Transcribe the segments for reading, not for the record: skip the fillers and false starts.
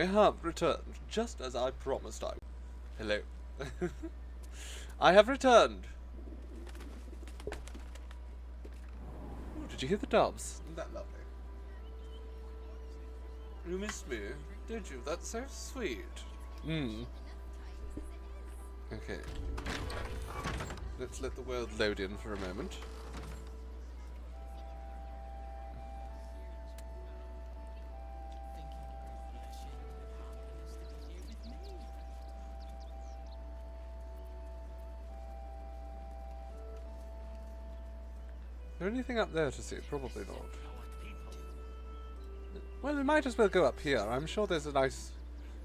I have returned, just as I promised I would. Hello. I have returned. Ooh, did you hear the doves? Isn't that lovely? You missed me, did you? That's so sweet. Okay. Let's let the world load in for a moment. Is there anything up there to see? Probably not. Well, we might as well go up here. I'm sure there's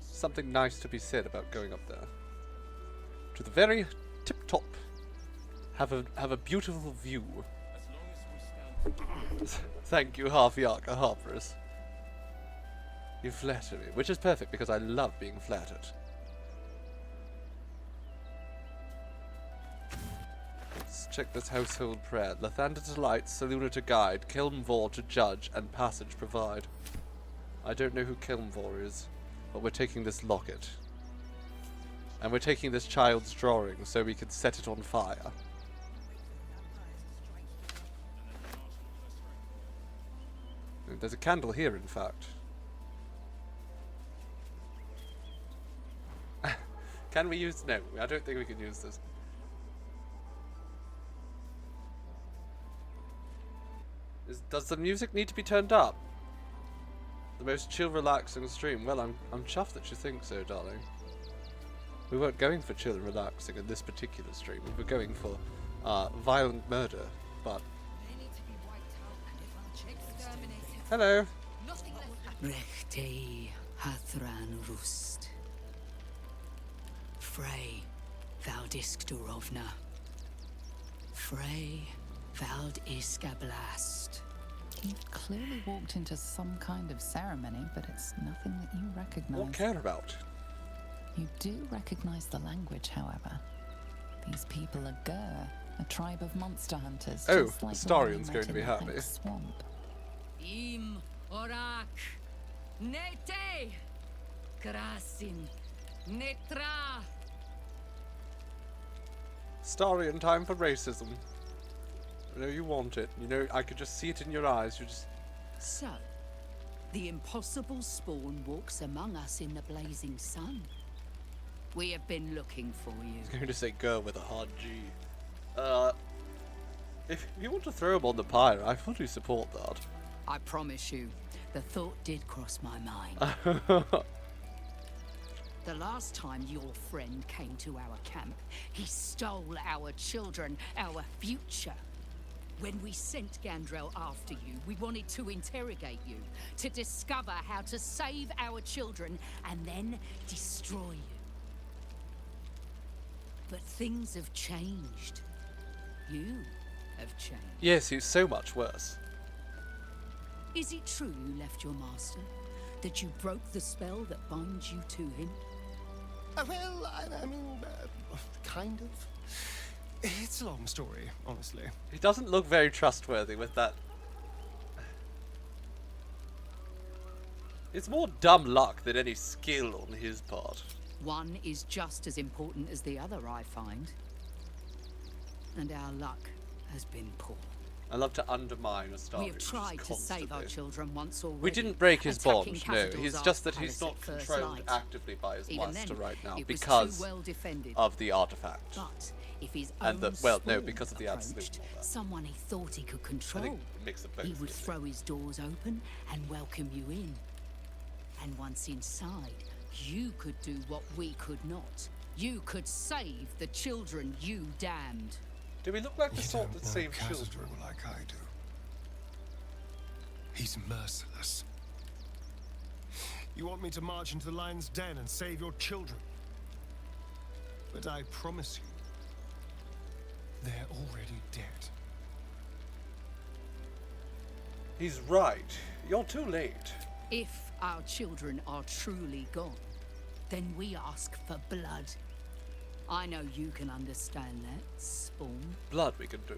something nice to be said about going up there. To the very tip top. Have a beautiful view. Thank you, Half-Yarka Harpers. You flatter me, which is perfect because I love being flattered. Let's check this household prayer. Lathander to light, Seluna to guide, Kilmvor to judge, and passage provide. I don't know who Kilmvor is, but we're taking this locket. And we're taking this child's drawing so we can set it on fire. There's a candle here, in fact. Can we use... No, I don't think we can use this. Does the music need to be turned up? The most chill, relaxing stream. Well, I'm chuffed that you think so, darling. We weren't going for chill and relaxing in this particular stream. We were going for violent murder, but... Hello. Rechte Hathran Rust. Frey Valdiskdurovna. Frey Vald Iskablast. You've clearly walked into some kind of ceremony, but it's nothing that you recognize. What care about? You do recognize the language, however. These people are Gur, a tribe of monster hunters. Oh, just like Astarion's the one you going to be met in the happy. Pink Swamp. Im Orak. Nete. Krasin. Netra. Starion time for racism. I know you want it. You know, I could just see it in your eyes. You just... So, the impossible spawn walks among us in the blazing sun. We have been looking for you. I was going to say girl with a hard G. If you want to throw him on the pyre, I fully support that. I promise you, the thought did cross my mind. The last time your friend came to our camp, he stole our children, our future. When we sent Gandrel after you, we wanted to interrogate you, to discover how to save our children, and then destroy you. But things have changed. You have changed. Yes, he's so much worse. Is it true you left your master? That you broke the spell that binds you to him? Well, I mean, kind of. It's a long story, honestly. He doesn't look very trustworthy with that. It's more dumb luck than any skill on his part. One is just as important as the other, I find. And our luck has been poor. I love to undermine Astarion. We have tried to save our children once already. We didn't break his attacking bond, no. Castle's He's Arch just that he's Palace not at first controlled light. actively by his Even master then, right now it was because too well defended. of the artifact. But if his And own no, spawn because of the absolute approached, order. someone he thought he could I control, think it makes it both. he would doesn't it? throw his doors open and welcome you in. And once inside, you could do what we could not. You could save the children you damned. Do we look like the You sort don't that know saves Khazad children? like I do. He's merciless. You want me to march into the lion's den and save your children? But I promise you, they're already dead. He's right. You're too late. If our children are truly gone, then we ask for blood. I know you can understand that, Spawn. Blood we can do.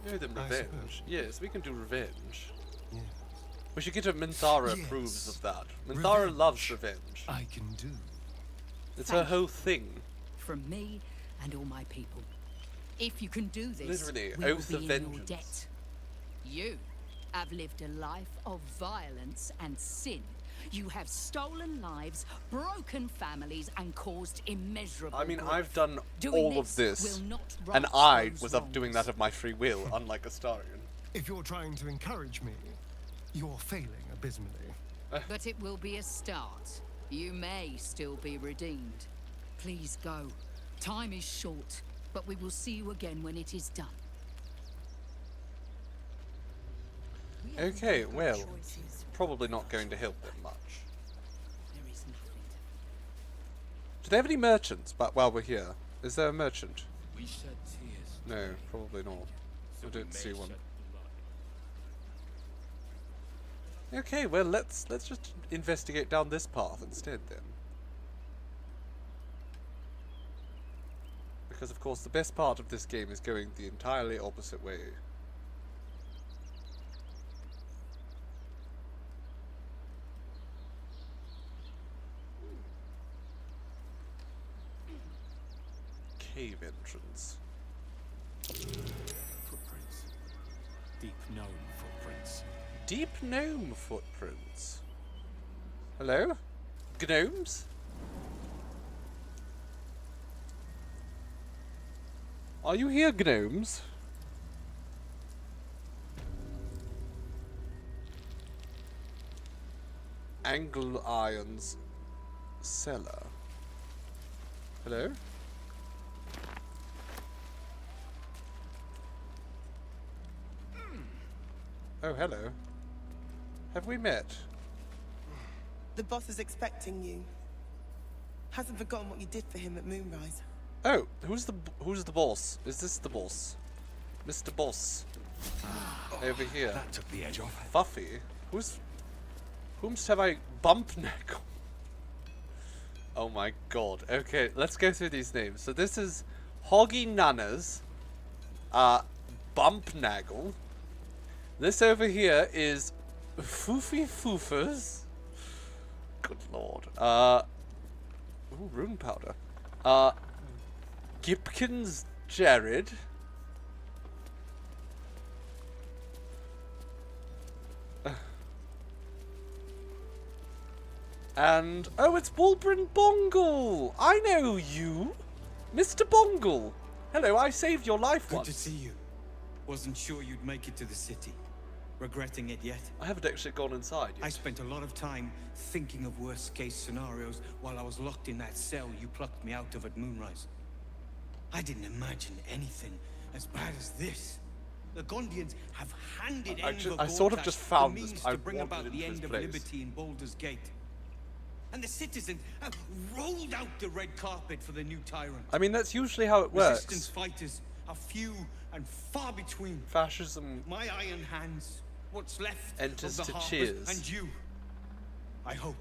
You know them I revenge. suppose. Yes, we can do revenge. Yeah. We should get a Minthara Yes. approves of that. Minthara Revenge. loves revenge. I can do. It's her whole thing. From me and all my people. If you can do this, Literally, we will oath be of in your vengeance. debt. You have lived a life of violence and sin. You have stolen lives, broken families, and caused immeasurable I mean, grief. I've done Doing all of this, will not and right I those was up doing wrongs. that of my free will, unlike Astarion. If you're trying to encourage me, you're failing abysmally. But it will be a start. You may still be redeemed. Please go. Time is short, but we will see you again when it is done. Okay, well, probably not going to help them much. There is nothing to Do they have any merchants? But while we're here, is there a merchant? We shed tears. No, probably not. I don't see one. Okay, well, let's just investigate down this path instead then. Because of course the best part of this game is going the entirely opposite way. Cave entrance. Footprints. Deep gnome footprints. Deep gnome footprints. Hello? Gnomes? Are you here, gnomes? Angle Iron's cellar. Hello? Oh, hello. Have we met? The boss is expecting you. Hasn't forgotten what you did for him at Moonrise. Oh, who's the boss? Is this the boss? Mr. Boss. Over here. That took the edge off. Fuffy? Whomst have I bump neck? Oh my god. Okay, let's go through these names. So this is Hoggy Nanas, Bump Naggle. This over here is Foofy Foofers. Good lord. Ooh, rune powder. Gipkins Jared. And oh, it's Wolbrin Bongle. I know you, Mr. Bongle. Hello, I saved your life Good once. to see you. Wasn't sure you'd make it to the city. Regretting it yet? I haven't actually gone inside yet. I spent a lot of time thinking of worst-case scenarios while I was locked in that cell you plucked me out of at Moonrise. I didn't imagine anything as bad as this. The Gondians have handed Actually, Enver I sort of Gortat just found the this. means I to bring wanted about it the in end this of place. liberty in Baldur's Gate. And the citizens have rolled out the red carpet for the new tyrant. I mean, that's usually how it Resistance works. fighters are few and far between. Fascism. My iron hands, what's left Enters of the to harvest, cheers. and you, I hope.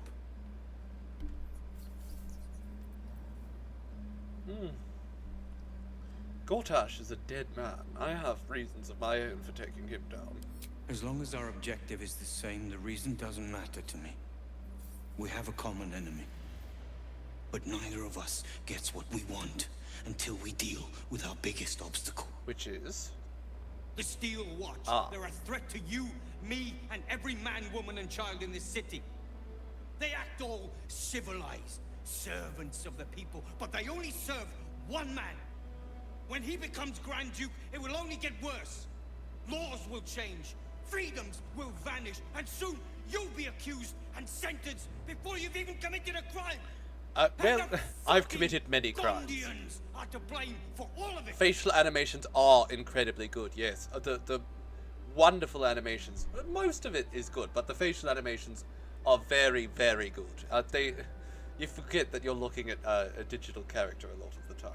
Gortash is a dead man. I have reasons of my own for taking him down. As long as our objective is the same, the reason doesn't matter to me. We have a common enemy. But neither of us gets what we want until we deal with our biggest obstacle. Which is? The Steel Watch. Ah. They're a threat to you, me, and every man, woman, and child in this city. They act all civilized, servants of the people, but they only serve one man. When he becomes Grand Duke, it will only get worse. Laws will change, freedoms will vanish, and soon you'll be accused and sentenced before you've even committed a crime. Well, And the I've fucking committed many crimes. Gondians are to blame for all of it. Facial animations are incredibly good, yes. The wonderful animations. Most of it is good, but the facial animations are very, very good. You forget that you're looking at a digital character a lot of the time.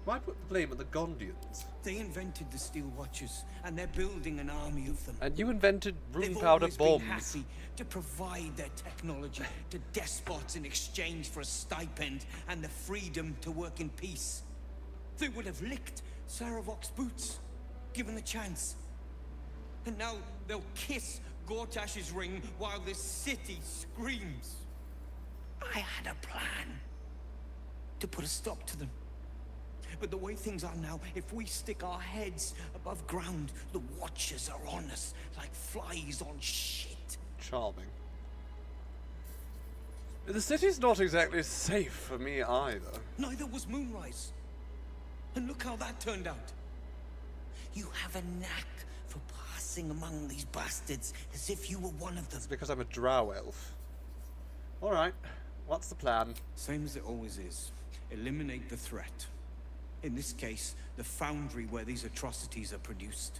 Why put the blame on the Gondians? They invented the Steel Watches, and they're building an army of them. And you invented rune They've powder always bombs. been happy to provide their technology to despots in exchange for a stipend and the freedom to work in peace. They would have licked Saravok's boots given the chance. And now they'll kiss Gortash's ring while this city screams. I had a plan to put a stop to them. But the way things are now, if we stick our heads above ground, the Watchers are on us like flies on shit. Charming. The city's not exactly safe for me either. Neither was Moonrise. And look how that turned out. You have a knack for passing among these bastards as if you were one of them. It's because I'm a drow elf. Alright, what's the plan? Same as it always is. Eliminate the threat. In this case, the foundry where these atrocities are produced.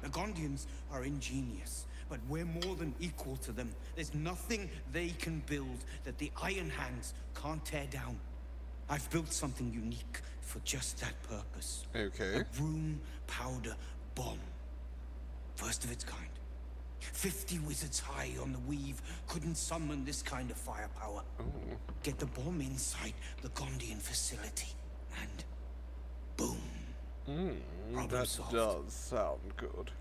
The Gondians are ingenious, but we're more than equal to them. There's nothing they can build that the Iron Hands can't tear down. I've built something unique for just that purpose. Okay. A room powder bomb. First of its kind. 50 wizards high on the weave couldn't summon this kind of firepower. Ooh. Get the bomb inside the Gondian facility, and boom. Problem That solved. does sound good.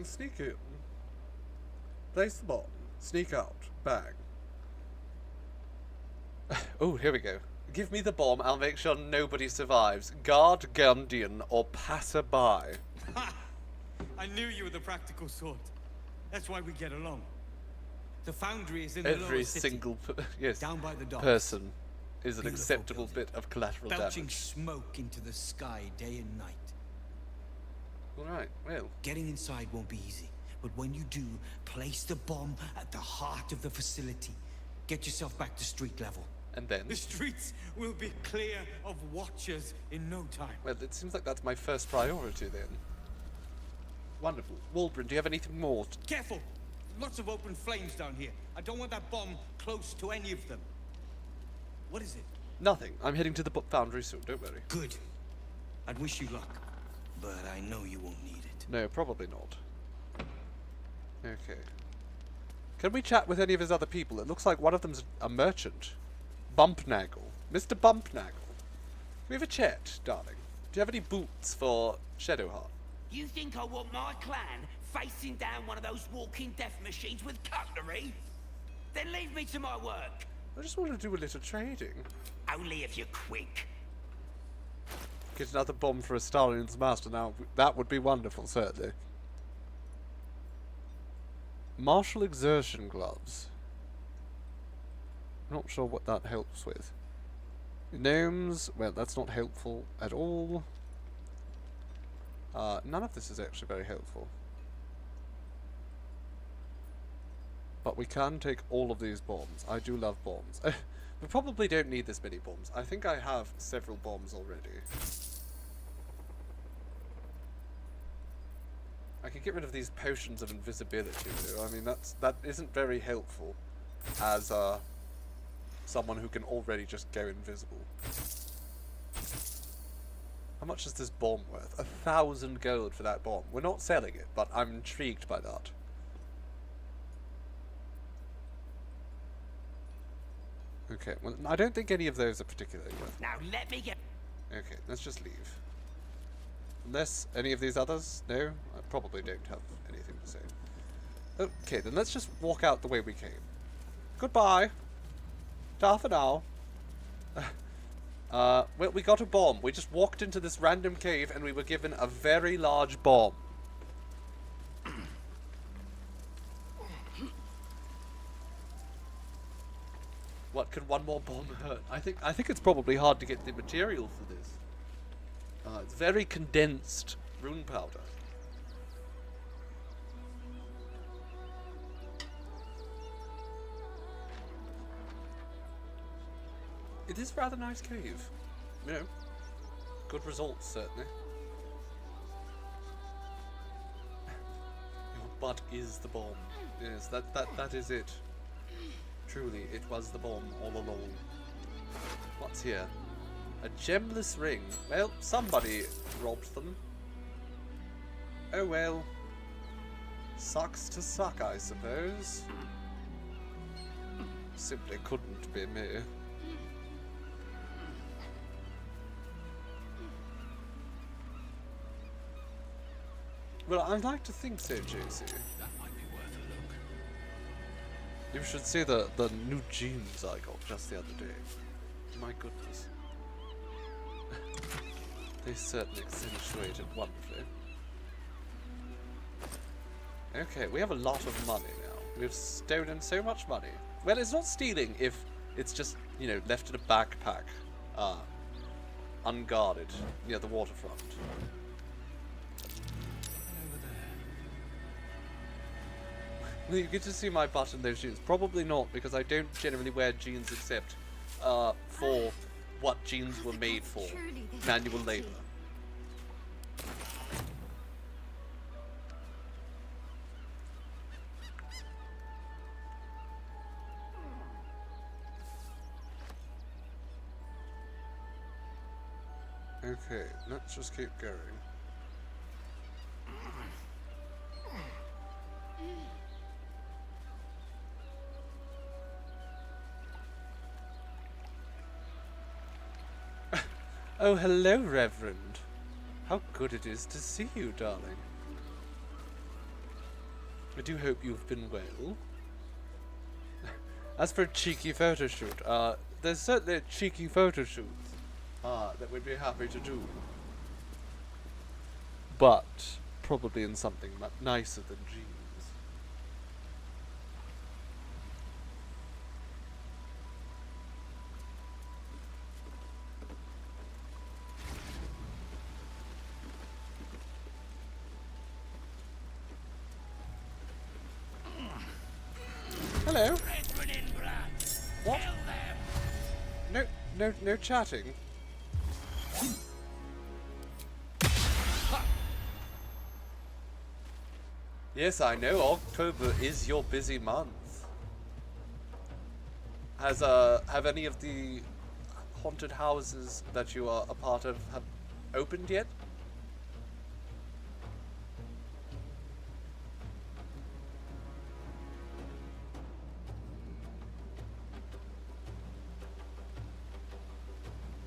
Sneak in. Place the bomb. Sneak out. Bang. Oh, here we go. Give me the bomb, I'll make sure nobody survives. Guard Gundian or passerby. Ha! I knew you were the practical sort. That's why we get along. The foundry is in the Every lower city, single yes, down by the docks. person is an Beautiful acceptable building. bit of collateral Belching damage. smoke into the sky day and night. Alright, well. Getting inside won't be easy, but when you do, place the bomb at the heart of the facility. Get yourself back to street level. And then? The streets will be clear of Watchers in no time. Well, it seems like that's my first priority then. Wonderful. Waldron, do you have anything more? Careful! Lots of open flames down here. I don't want that bomb close to any of them. What is it? Nothing. I'm heading to the foundry soon, don't worry. Good. I'd wish you luck, but I know you won't need it. No, probably not. Okay. Can we chat with any of his other people? It looks like one of them's a merchant. Bumpnaggle. Mr. Bumpnaggle. Can we have a chat, darling? Do you have any boots for Shadowheart? You think I want my clan facing down one of those walking death machines with cutlery? Then leave me to my work. I just want to do a little trading. Only if you're quick. Get another bomb for Astarion's master now. That would be wonderful, certainly. Martial exertion gloves. Not sure what that helps with. Gnomes, well, that's not helpful at all. None of this is actually very helpful. But we can take all of these bombs. I do love bombs. We probably don't need this many bombs. I think I have several bombs already. I could get rid of these potions of invisibility, though. I mean, that isn't very helpful as someone who can already just go invisible. How much is this bomb worth? 1,000 gold for that bomb. We're not selling it, but I'm intrigued by that. Okay, well, I don't think any of those are particularly worth. Now let me get... Okay, let's just leave. Unless any of these others? No? I probably don't have anything to say. Okay, then let's just walk out the way we came. Goodbye. Ta for now. Well, we got a bomb. We just walked into this random cave and we were given a very large bomb. What can one more bomb hurt? I think it's probably hard to get the material for this. It's very condensed rune powder. It is a rather nice cave. You know, good results, certainly. Your butt is the bomb. Yes, that is it. Truly, it was the bomb all along. What's here? A gemless ring. Well, somebody robbed them. Oh well. Sucks to suck, I suppose. Simply couldn't be me. Well, I'd like to think so, Josie. That might be worth a look. You should see the new jeans I got just the other day. My goodness. They certainly accentuate it wonderfully. Okay, we have a lot of money now. We've stolen so much money. Well, it's not stealing if it's just, you know, left in a backpack, unguarded, near the waterfront. You get to see my butt in those jeans. Probably not, because I don't generally wear jeans except for what jeans were made for. Manual labor. Okay, let's just keep going. Oh, hello, Reverend. How good it is to see you, darling. I do hope you've been well. As for a cheeky photo shoot, there's certainly a cheeky photo shoot that we'd be happy to do. But probably in something much nicer than jeans. Hello. What? No chatting. Yes, I know. October is your busy month. Have any of the haunted houses that you are a part of have opened yet?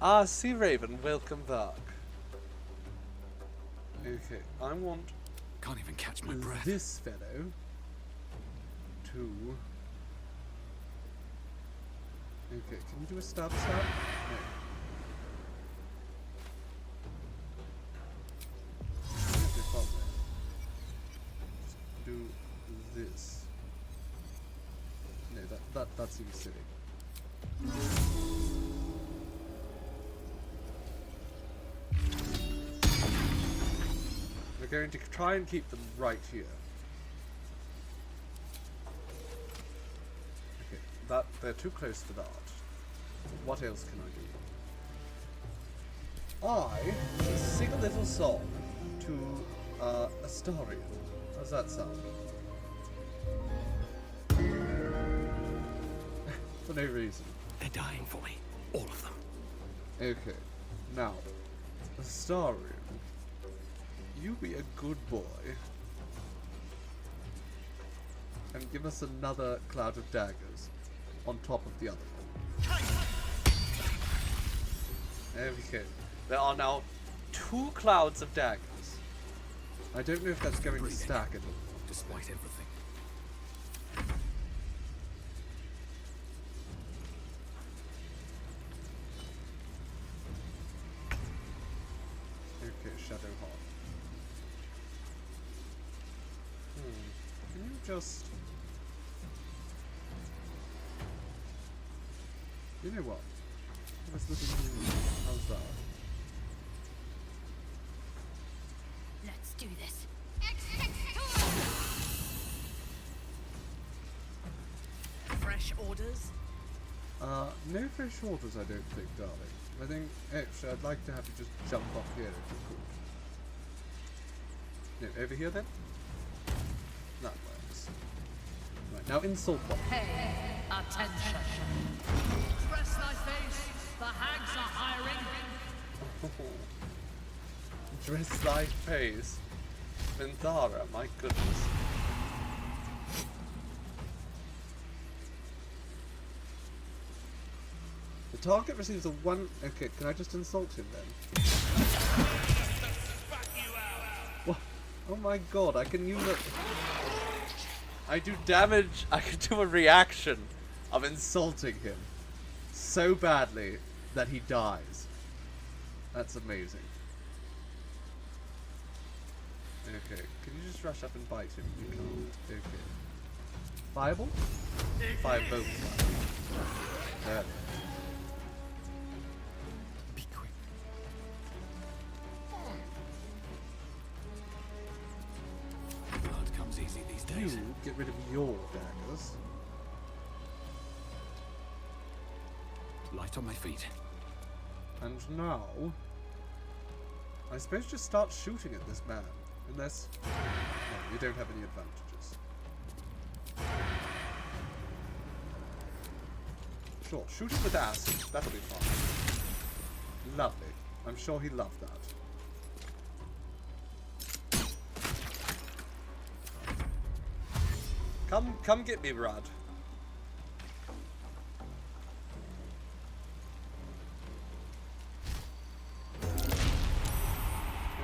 Ah, Sea Raven, welcome back. Okay, I want Can't even catch my breath. this fellow to... Okay, can you do a stab? No. Okay, fine. Just do this. No, that seems silly. We're going to try and keep them right here. Okay, they're too close to that. What else can I do? I will sing a little song to Astarion. How's that sound? For no reason. They're dying for me. All of them. Okay, now, Astarion. You be a good boy and give us another cloud of daggers on top of the other one. There we go. There are now 2 clouds of daggers. I don't know if that's going to stack at all. Despite everything. Okay, Shadowheart. Can you just... You know what? Let's look at you. How's that? Let's do this. Fresh orders? No fresh orders, I don't think, darling. I think, actually, I'd like to have you just jump off here if you could. No, over here then? That works. Right, now insult one. Hey, attention. Dress thy face, the hags are hiring. Dress thy face. Minthara, my goodness. The target receives a 1... Okay, can I just insult him then? What? Oh my god, I can use it. I do damage. I can do a reaction of insulting him so badly that he dies. That's amazing. Okay, can you just rush up and bite him? You can't. Okay. Fireball? Firebolt. Be quick. Blood comes easy these days. You get rid of your daggers. Light on my feet. And now, I suppose just start shooting at this man. Unless, no, you don't have any advantages. Sure, shoot him with acid. That'll be fine. Lovely. I'm sure he loved that. Come get me, Rad.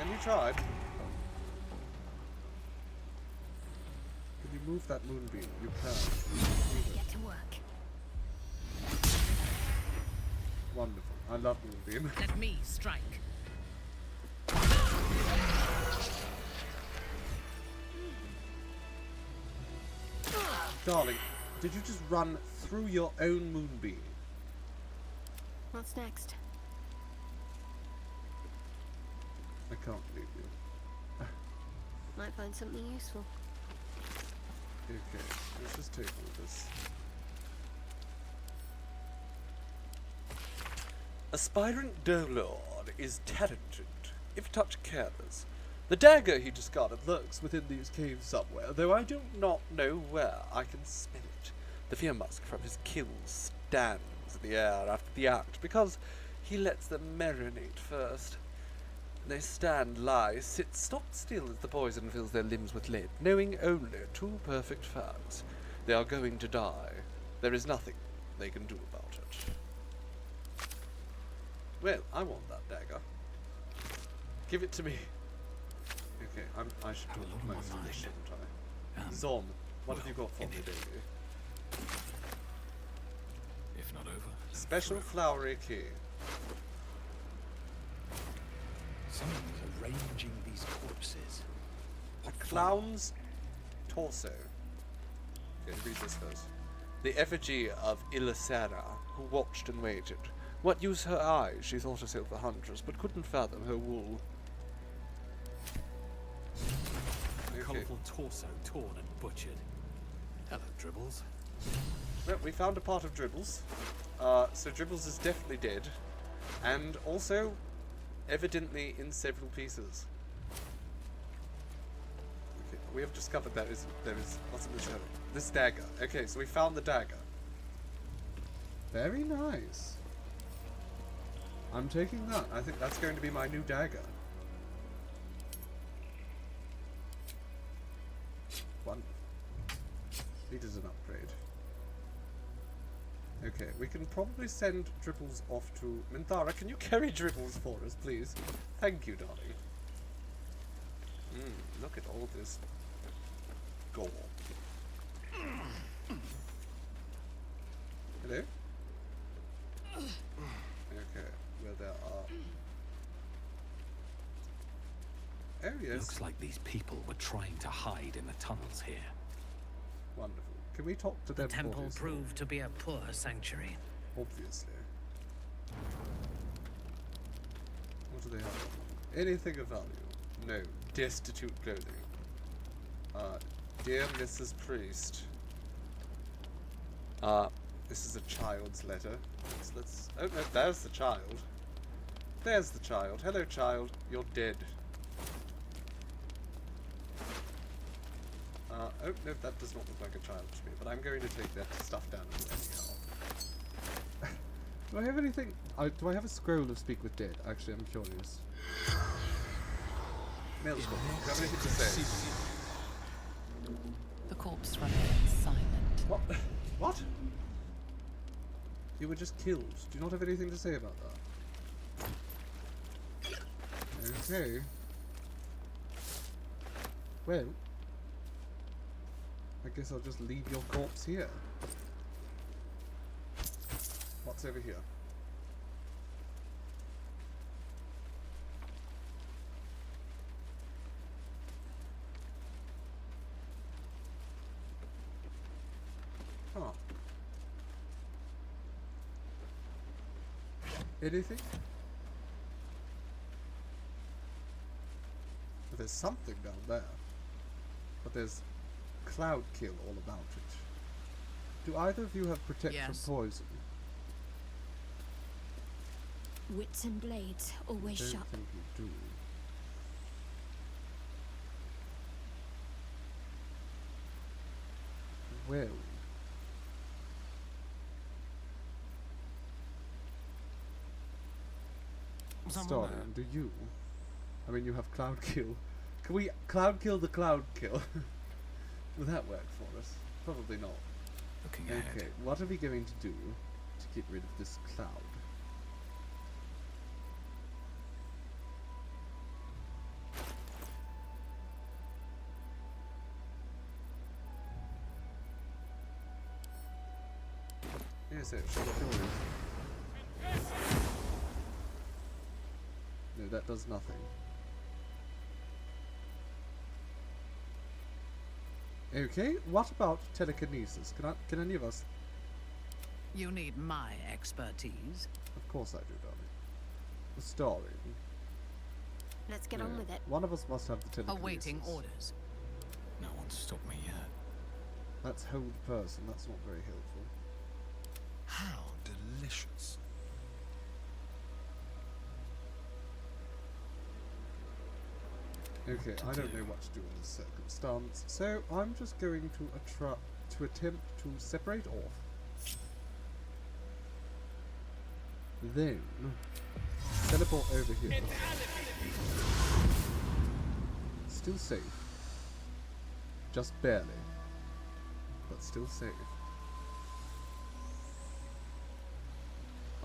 And you tried. Can you move that moonbeam? You can. Get to work. Wonderful. I love moonbeam. Let me strike. Darling, did you just run through your own moonbeam? What's next? I can't believe you. Might find something useful. Okay, let's just take all this. Aspirant Dolord is talented, if touch careless. The dagger he discarded lurks within these caves somewhere, though I do not know where. I can smell it. The fear musk from his kills stands in the air after the act, because he lets them marinate first. They stand, lie, sit stock still as the poison fills their limbs with lead, knowing only two perfect facts. They are going to die. There is nothing they can do about it. Well, I want that dagger. Give it to me. Okay, I should do Have a lot on most my of this, mind. shouldn't I? Zon, what have you got for me, indeed. baby? If not over. Special flowery key. Someone's arranging these corpses. A clown's torso. Okay, read this first. The effigy of Ilisara, who watched and waited. What use her eyes? She thought herself a huntress, but couldn't fathom her wool. Okay. Colourful torso torn and butchered. Hello, Dribbles. Well, we found a part of Dribbles. So Dribbles is definitely dead. And also, evidently in several pieces. Okay, we have discovered there is what's in this shadow? This dagger. Okay, so we found the dagger. Very nice. I'm taking that. I think that's going to be my new dagger. One. Needed an upgrade. Okay, we can probably send Dribbles off to Minthara. Can you carry Dribbles for us, please? Thank you, darling. Look at all this gore. Hello? Okay, where there are... Oh, yes. Looks like these people were trying to hide in the tunnels here. Wonderful. Can we talk to them? The temple obviously? proved to be a poor sanctuary. Obviously. What do they have? Anything of value? No. Destitute clothing. Dear Mrs. Priest. This is a child's letter. Let's oh no, there's the child. There's the child. Hello, child. You're dead. Oh no, that does not look like a child to me, but I'm going to take that stuff down anyhow. Do I have anything? Do I have a scroll of Speak with Dead? Actually, I'm curious. Maelstrom, do you have anything to say? The corpse remains silent. What? What? You were just killed. Do you not have anything to say about that? Okay. Well, I guess I'll just leave your corpse here. What's over here? Huh. Anything? There's something down there. But there's cloud kill all about it. Do either of you have protection Yes. from poison? Wits and blades always I don't sharp. think you do. Well. Starling, do you? I mean, you have cloud kill. Can we cloud kill the cloud kill? Will that work for us? Probably not. Looking ahead. Okay, what are we going to do to get rid of this cloud? Yes, it should kill it. No, that does nothing. Okay, what about telekinesis? Can any of us? You need my expertise. Of course I do, darling. The story. Let's get on with it. One of us must have the telekinesis. Awaiting orders. No one's stopped me yet. That's hold person. That's not very helpful. How delicious. Okay, I don't know what to do in this circumstance, so I'm just going to attempt to separate off. Then teleport over here. Still safe. Just barely. But still safe.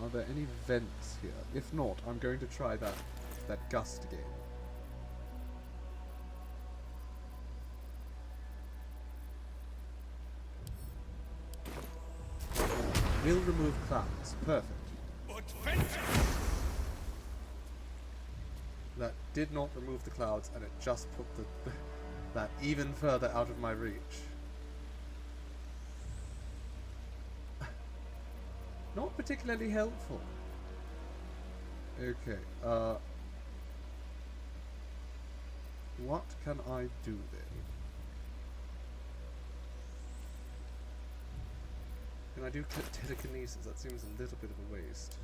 Are there any vents here? If not, I'm going to try that gust again. Will remove clouds. Perfect. That did not remove the clouds, and it just put that even further out of my reach. Not particularly helpful. Okay, what can I do then? Can I do telekinesis? That seems a little bit of a waste.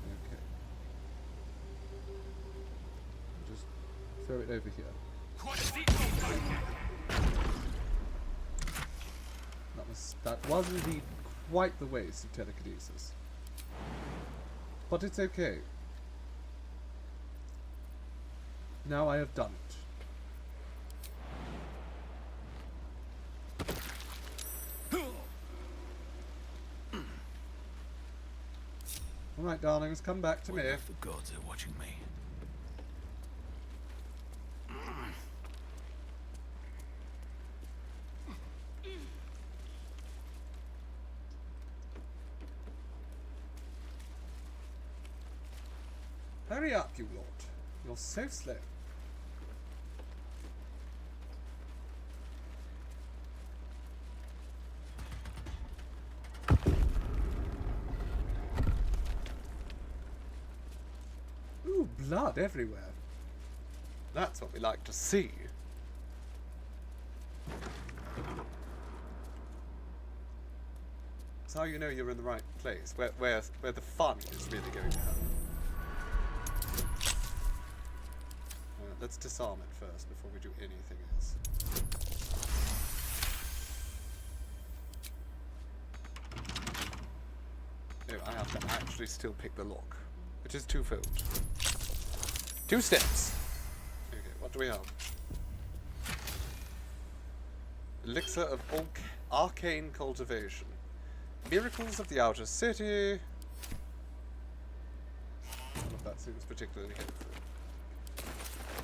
Okay. Just throw it over here. That was indeed quite the waste of telekinesis. But it's okay. Now I have done it. Alright, darlings, come back to me. What if the gods are watching me? Hurry up, you lot. You're so slow. Ooh, blood everywhere. That's what we like to see. That's how you know you're in the right place, where the fun is really going to happen. Let's disarm it first before we do anything else. No, I have to actually still pick the lock, which is twofold. 2 steps! Okay, what do we have? Elixir of Arcane Cultivation. Miracles of the Outer City. None of that seems particularly helpful.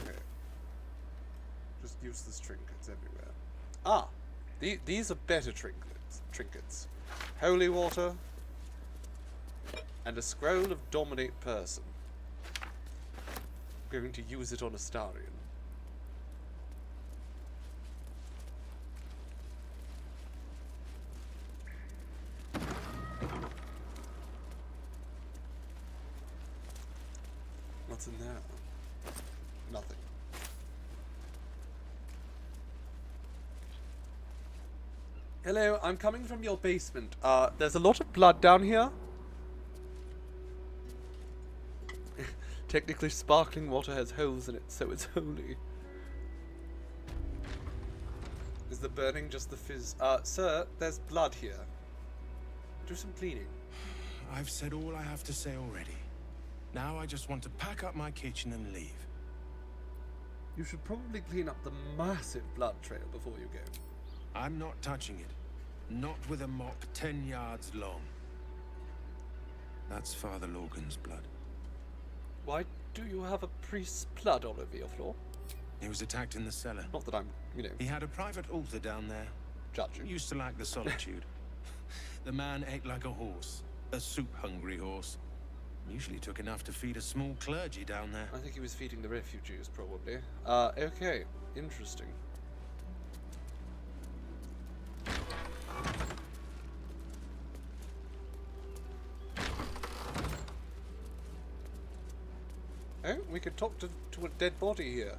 Okay. Useless trinkets everywhere. Ah! These are better trinkets. Holy water. And a scroll of dominate person. I'm going to use it on Astarion. What's in there? Nothing. Hello, I'm coming from your basement. There's a lot of blood down here. Technically, sparkling water has holes in it, so it's holy. Is the burning just the fizz? Sir, there's blood here. Do some cleaning. I've said all I have to say already. Now I just want to pack up my kitchen and leave. You should probably clean up the massive blood trail before you go. I'm not touching it. Not with a mop 10 yards long. That's Father Logan's blood. Why do you have a priest's blood all over your floor? He was attacked in the cellar. Not that I'm, He had a private altar down there. Judging. Used to lack the solitude. The man ate like a horse. A soup-hungry horse. Usually took enough to feed a small clergy down there. I think he was feeding the refugees, probably. Okay. Interesting. Oh, we could talk to a dead body here.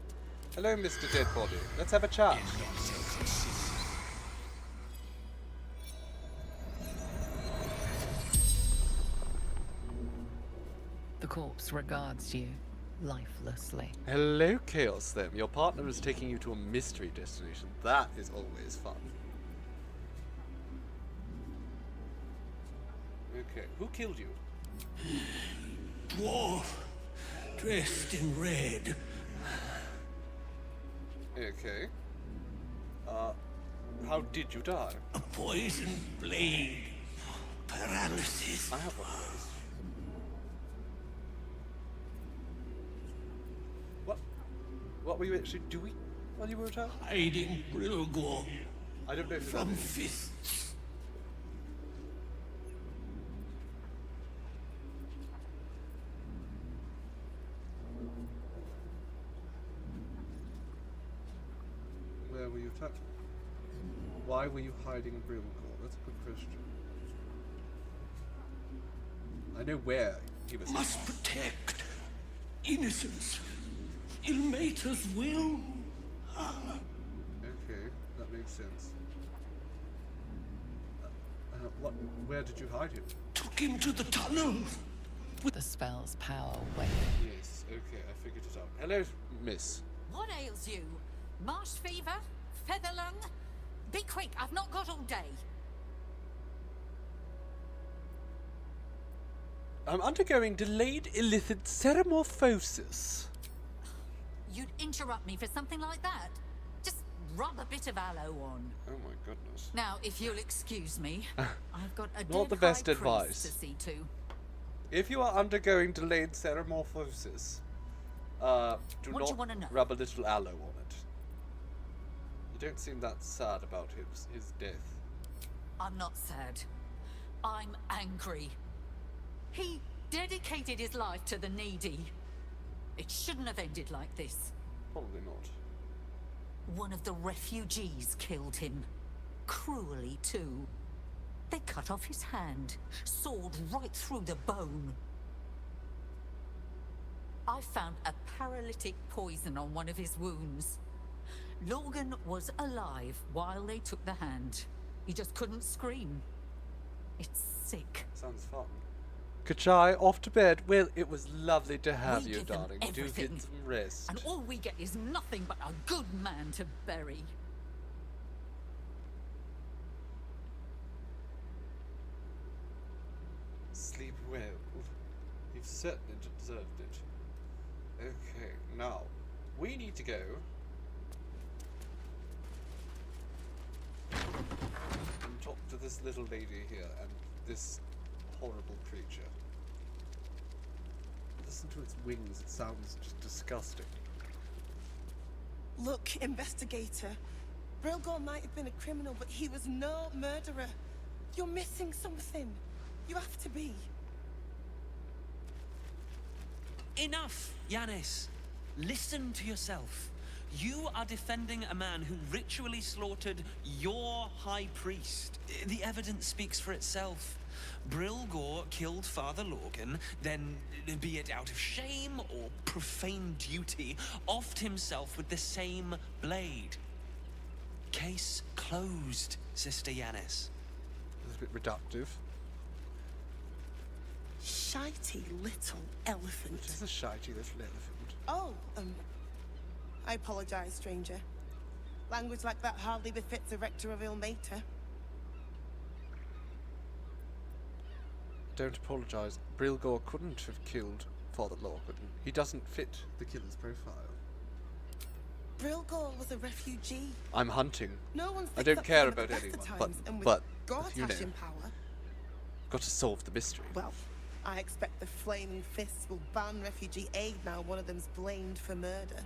Hello, Mr. Dead Body. Let's have a chat. The corpse regards you lifelessly. Hello, Chaos Them. Your partner is taking you to a mystery destination. That is always fun. Okay, who killed you? Dwarf, dressed in red. Okay. How did you die? A poisoned blade. Paralysis. I have one of those. What were you actually doing while you were attacked? Hiding Brilgor. I don't know who From that is. fists. Where were you attacked? Why were you hiding Brilgor? That's a good question. I know where he was. Must protect innocence. Ilmater's will. Okay, that makes sense. Where did you hide him? Took him to the tunnels. The spell's power waned. Yes, okay, I figured it out. Hello, miss. What ails you? Marsh fever? Feather lung? Be quick, I've not got all day. I'm undergoing delayed illicit ceramorphosis. You'd interrupt me for something like that? Just rub a bit of aloe on. Oh my goodness. Now, if you'll excuse me, I've got a Not dead the best high advice. priest to see to. If you are undergoing delayed ceramorphosis, do What do you not wanna know? rub a little aloe on it. You don't seem that sad about his death. I'm not sad. I'm angry. He dedicated his life to the needy. It shouldn't have ended like this. Probably not. One of the refugees killed him. Cruelly, too. They cut off his hand, sawed right through the bone. I found a paralytic poison on one of his wounds. Logan was alive while they took the hand. He just couldn't scream. It's sick. Sounds fun. Kachai, off to bed. Well, it was lovely to have We you, give them darling. Do everything. get some rest. And all we get is nothing but a good man to bury. Sleep well. You've certainly deserved it. Okay, now, we need to go and talk to this little lady here and this horrible creature. Listen to its wings, it sounds just disgusting. Look, investigator. Brilgor might have been a criminal, but he was no murderer. You're missing something. You have to be. Enough, Yanis. Listen to yourself. You are defending a man who ritually slaughtered your high priest. The evidence speaks for itself. Brilgor killed Father Lorgan, then, be it out of shame or profane duty, offed himself with the same blade. Case closed, Sister Yanis. That's a bit reductive. Shitey little elephant. She's a shitey little elephant. Oh, I apologize, stranger. Language like that hardly befits a rector of Ilmater. Don't apologise. Brilgor couldn't have killed Father Lorgan. He doesn't fit the killer's profile. Brilgor was a refugee. I'm hunting. No one's I don't picked up care him at about the best anyone, of but, times, and with but Gortash you know, in power. got to solve the mystery. Well, I expect the Flaming Fists will ban refugee aid now one of them's blamed for murder.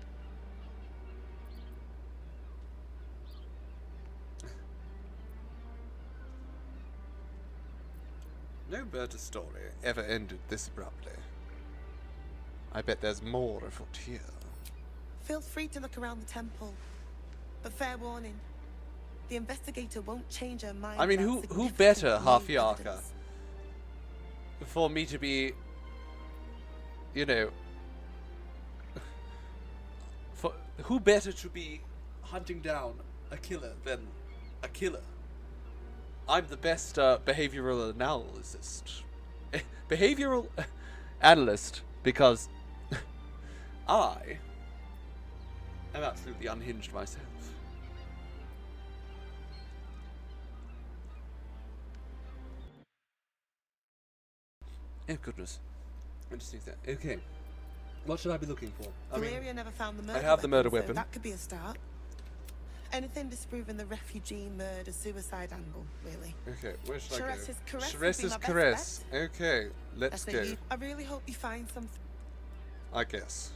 No murder story ever ended this abruptly. I bet there's more afoot here. Feel free to look around the temple. But fair warning, the investigator won't change her mind. I mean, who better, Half-Yarka, for me to be, you know, for who better to be hunting down a killer than a killer? I'm the best behavioral analyst. Behavioral analyst, because I am absolutely unhinged myself. Oh goodness. Interesting that. Okay. What should I be looking for? Valeria never found the murder I have the murder so weapon. that could be a start. Anything disproving the refugee murder-suicide angle, really. Okay, where should I go? Chares's caress would be Chares's my best caress. bet. Okay, let's That's go. it. I really hope you find something. I guess.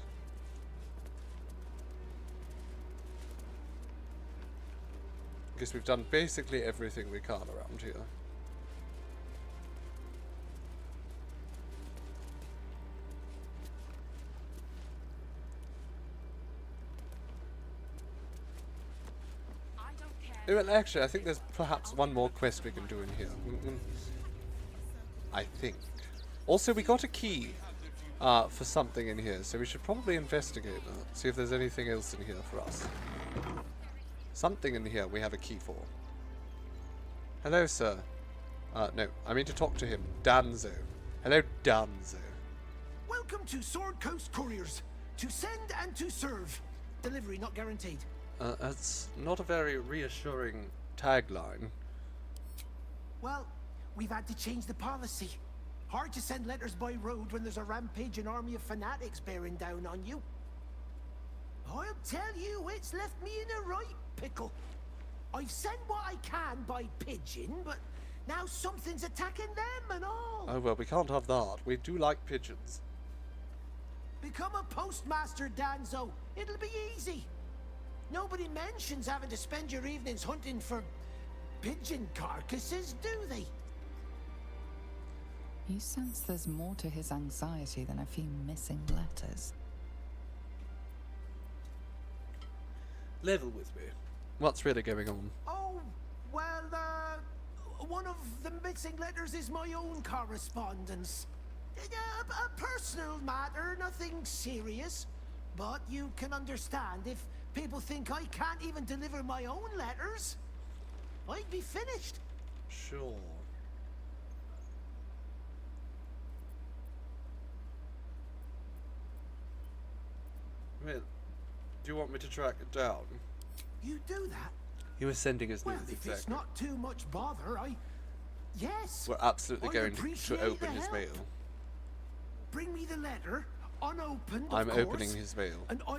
Guess we've done basically everything we can around here. Well, actually, I think there's perhaps one more quest we can do in here. I think. Also, we got a key for something in here, so we should probably investigate that. See if there's anything else in here for us. Something in here we have a key for. Hello, sir. No, I mean to talk to him. Danzo. Hello, Danzo. Welcome to Sword Coast Couriers. To send and to serve. Delivery not guaranteed. That's not a very reassuring tagline. Well, we've had to change the policy. Hard to send letters by road when there's a rampaging army of fanatics bearing down on you. I'll tell you, it's left me in a right pickle. I've sent what I can by pigeon, but now something's attacking them and all. Oh well, we can't have that. We do like pigeons. Become a postmaster, Danzo. It'll be easy. Nobody mentions having to spend your evenings hunting for pigeon carcasses, do they? You sense there's more to his anxiety than a few missing letters. Level with me. What's really going on? Oh, well, one of the missing letters is my own correspondence. A personal matter, nothing serious. But you can understand if people think I can't even deliver my own letters, I'd be finished. Sure. Well, do you want me to track it down? You do that? He was sending us Well, news, if exactly. it's not too much bother, yes. We're absolutely I'd going to appreciate open the his help. mail. Bring me the letter, unopened, I'm of opening course, his mail. and I'll...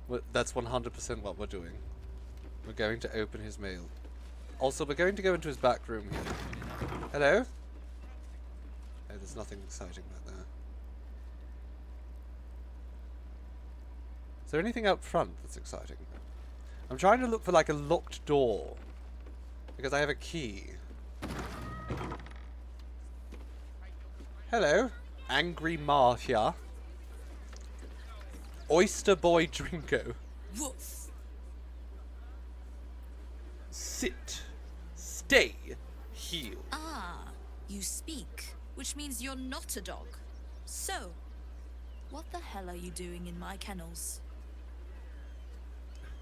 Well, that's 100% what we're doing. We're going to open his mail. Also, we're going to go into his back room here. Hello? Oh, there's nothing exciting back there. Is there anything out front that's exciting? I'm trying to look for like a locked door. Because I have a key. Hello. Angry Marcia. Oyster Boy Drinko. Woof. Sit. Stay. Heel. Ah, you speak, which means you're not a dog. So, what the hell are you doing in my kennels?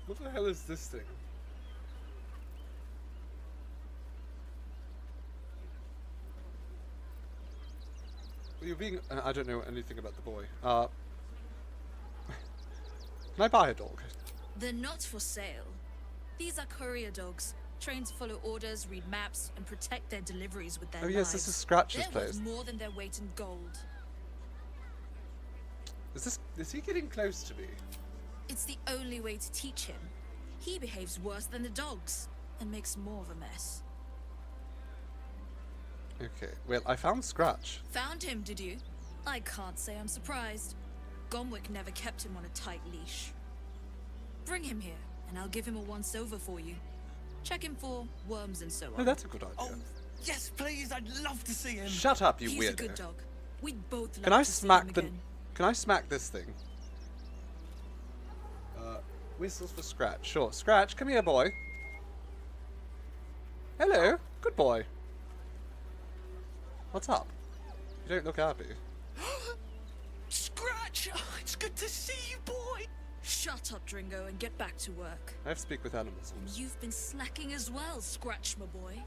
What the hell is this thing? You're being... I don't know anything about the boy. Can I buy a dog? They're not for sale. These are courier dogs, trained to follow orders, read maps, and protect their deliveries with their lives. Oh yes, this is Scratch's They're place. worth more than their weight in gold. Is he getting close to me? It's the only way to teach him. He behaves worse than the dogs, and makes more of a mess. Okay, well, I found Scratch. Found him, did you? I can't say I'm surprised. Gomwick never kept him on a tight leash. Bring him here, and I'll give him a once-over for you. Check him for worms and so on. Oh, that's a good idea. Oh, yes, please. I'd love to see him. Shut up, you He's weirdo. a good dog. We'd both love Can I to see smack him the... again. Can I smack this thing? Whistles for Scratch. Sure. Scratch, come here, boy. Hello. Good boy. What's up? You don't look happy. Scratch! Oh, it's good to see you, boy! Shut up, Dringo, and get back to work. I have to speak with animals. You've been slacking as well, Scratch, my boy.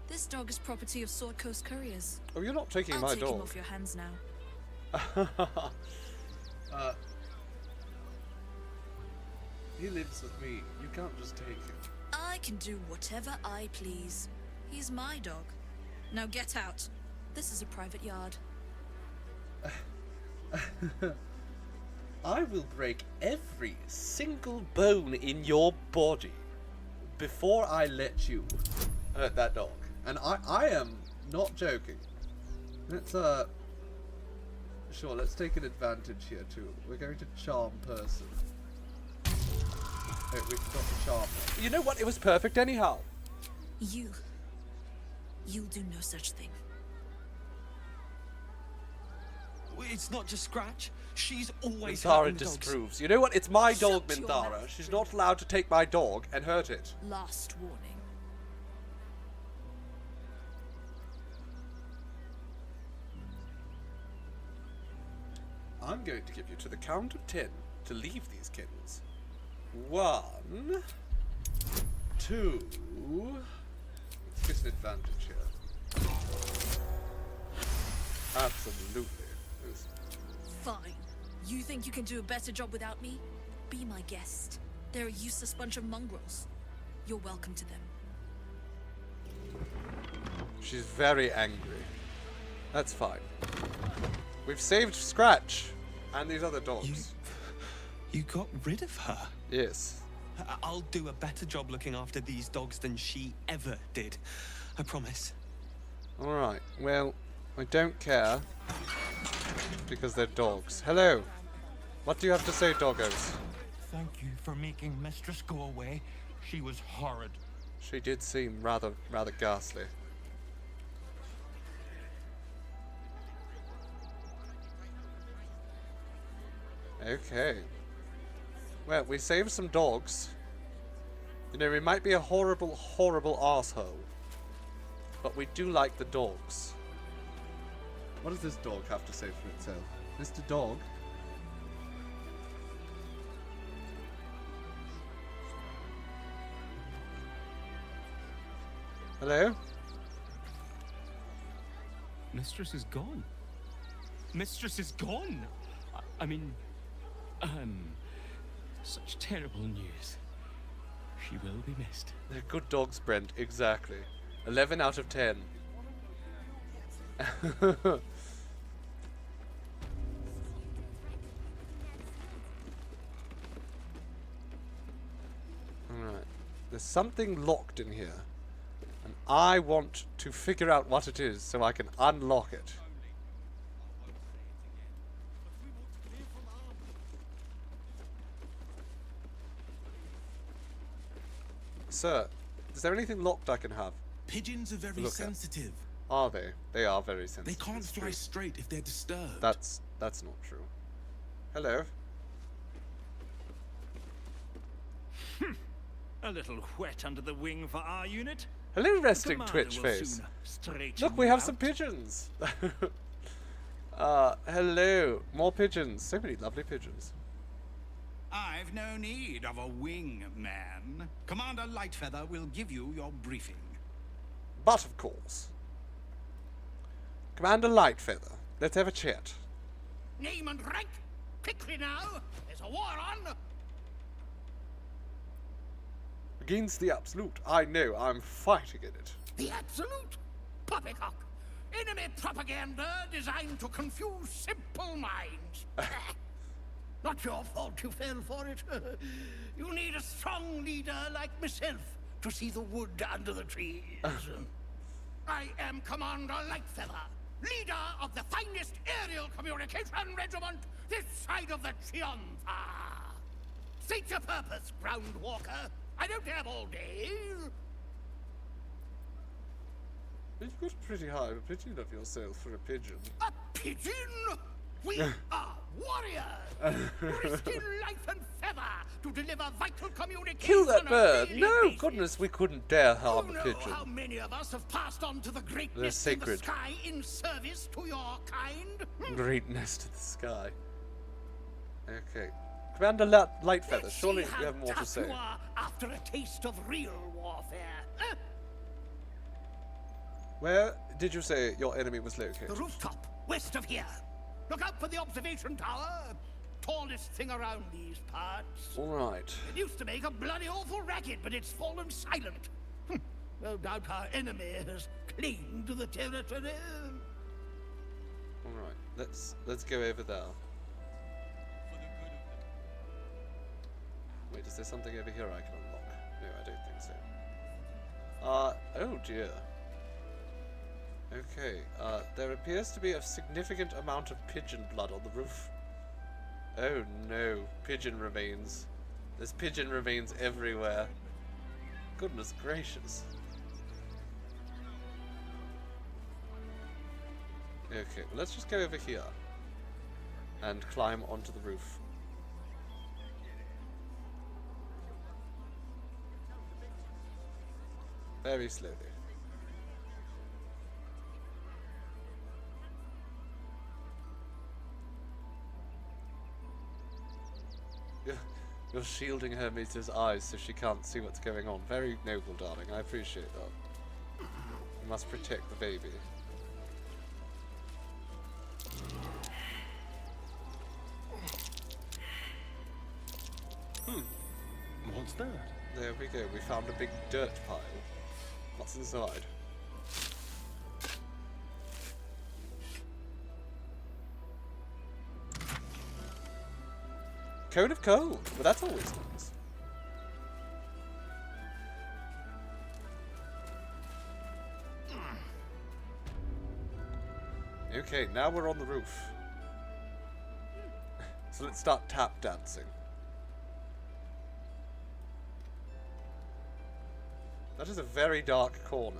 This dog is property of Sword Coast Couriers. Oh, you're not taking I'll my take dog. him off your hands now. He lives with me. You can't just take him. I can do whatever I please. He's my dog. Now get out. This is a private yard. I will break every single bone in your body before I let you hurt that dog. And I am not joking. Let's sure, let's take an advantage here too. We're going to charm person. Oh, we forgot to charm her. You know what? It was perfect anyhow. You'll do no such thing. It's not just Scratch. She's always Minthara hurting dogs. disapproves. You know what? It's my dog, Shut your Minthara. mouth. She's not allowed to take my dog and hurt it. Last warning. I'm going to give you to the count of 10 to leave these kittens. 1, 2. Let's get an advantage here. Absolutely. Fine. You think you can do a better job without me? Be my guest. They're a useless bunch of mongrels. You're welcome to them. She's very angry. That's fine. We've saved Scratch and these other dogs. You got rid of her? Yes. I'll do a better job looking after these dogs than she ever did. I promise. Alright, well, I don't care. Because they're dogs. Hello. What do you have to say, doggos? Thank you for making Mistress go away. She was horrid. She did seem rather ghastly. Okay. Well, we saved some dogs. You know, we might be a horrible, horrible asshole. But we do like the dogs. What does this dog have to say for itself? Mr. Dog? Hello? Mistress is gone. Mistress is gone! I mean, such terrible news. She will be missed. They're good dogs, Brent. Exactly. 11 out of 10. Alright. There's something locked in here. And I want to figure out what it is so I can unlock it. Sir, is there anything locked I can have? Pigeons are very Look at. sensitive. Are they? They are very sensitive. They can't it's fly true. straight if they're disturbed. That's not true. Hello. A little wet under the wing for our unit. Hello, resting Commander Twitch will face. soon straighten Look, we you have out. some pigeons. Hello. More pigeons. So many lovely pigeons. I've no need of a wing man. Commander Lightfeather will give you your briefing. But of course. Commander Lightfeather, let's have a chat. Name and rank? Quickly now! There's a war on! Against the absolute. I know, I'm fighting in it. The absolute? Poppycock! Enemy propaganda designed to confuse simple minds. Not your fault you fell for it. You need a strong leader like myself to see the wood under the trees. I am Commander Lightfeather, leader of the finest aerial communication regiment this side of the Chianza. State your purpose, ground walker. I don't have all day. You've got a pretty high opinion of yourself for a pigeon. A pigeon? We are warriors, risking life and feather to deliver vital communication. Kill that on a bird! daily No, basis. goodness, we couldn't dare harm You the know pigeon. how many of us have passed on to the They're greatness in the sacred. sky in service to your kind? Greatness to the sky. Okay. Commander Lightfeather, Let's surely see you how have more to tough say. you are after a taste of real warfare. Where did you say your enemy was located? The rooftop, west of here. Look out for the observation tower. Tallest thing around these parts. Alright. It used to make a bloody awful racket, but it's fallen silent. No doubt our enemy has claimed the territory. Alright, let's go over there. Wait, is there something over here I can unlock? No, I don't think so. Oh dear. Okay, there appears to be a significant amount of pigeon blood on the roof. Oh no, pigeon remains. There's pigeon remains everywhere. Goodness gracious. Okay, well, let's just go over here and climb onto the roof. Very slowly. You're shielding her meter's eyes so she can't see what's going on. Very noble, darling. I appreciate that. You must protect the baby. What's that? There we go. We found a big dirt pile. What's inside? Cone of cold. Well, that's always nice. Okay, now we're on the roof. So let's start tap dancing. That is a very dark corner.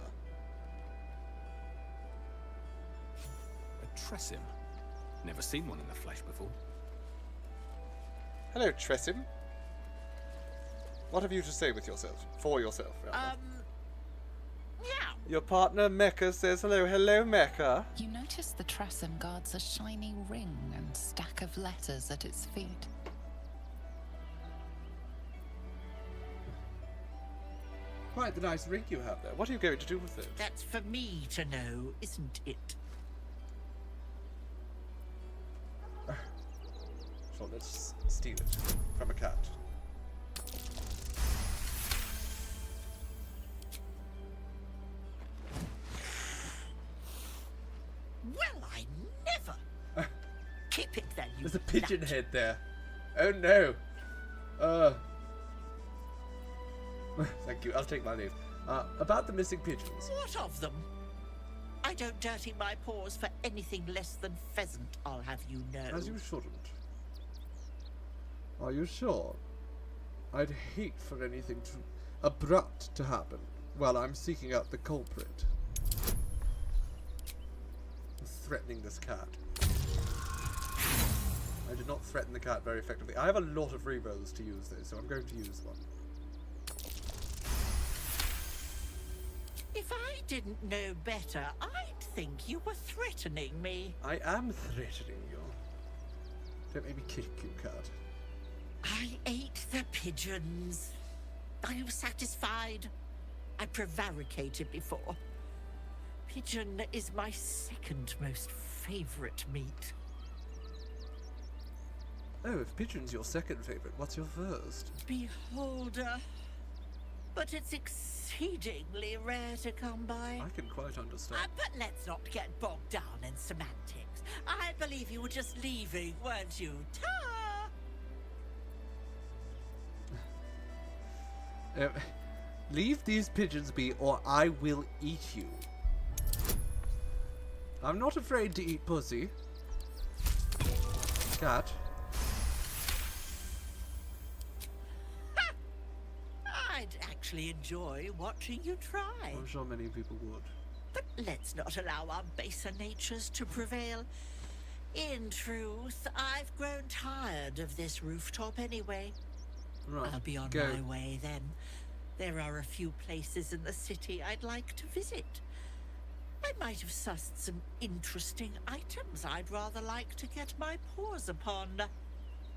A Tressim? Never seen one in the flesh before. Hello, Tressim. What have you to say with yourself? For yourself, rather. Your partner, Mecha, says hello. Hello, Mecha. You notice the Tressim guards a shiny ring and stack of letters at its feet. Quite the nice ring you have there. What are you going to do with it? That's for me to know, isn't it? Sure, let's steal it from a cat. Well, I never. Keep it then, you There's a pigeon nut. head there. Oh no. Thank you. I'll take my leave. About the missing pigeons. What of them? I don't dirty my paws for anything less than pheasant, I'll have you know. As you shouldn't. Are you sure? I'd hate for anything to abrupt to happen while I'm seeking out the culprit. I'm threatening this cat. I did not threaten the cat very effectively. I have a lot of rerolls to use though, so I'm going to use one. If I didn't know better, I'd think you were threatening me. I am threatening you. Don't make me kick you, cat. I ate the pigeons. Are you satisfied? I prevaricated before. Pigeon is my second most favorite meat. Oh, if pigeon's your second favorite, what's your first? Beholder. But it's exceedingly rare to come by. I can quite understand. But let's not get bogged down in semantics. I believe you were just leaving, weren't you? Ta! Leave these pigeons be or I will eat you. I'm not afraid to eat pussy. Cat. I'd actually enjoy watching you try. I'm sure many people would. But let's not allow our baser natures to prevail. In truth, I've grown tired of this rooftop anyway. Right, I'll be on go. my way then. There are a few places in the city I'd like to visit. I might have sussed some interesting items I'd rather like to get my paws upon.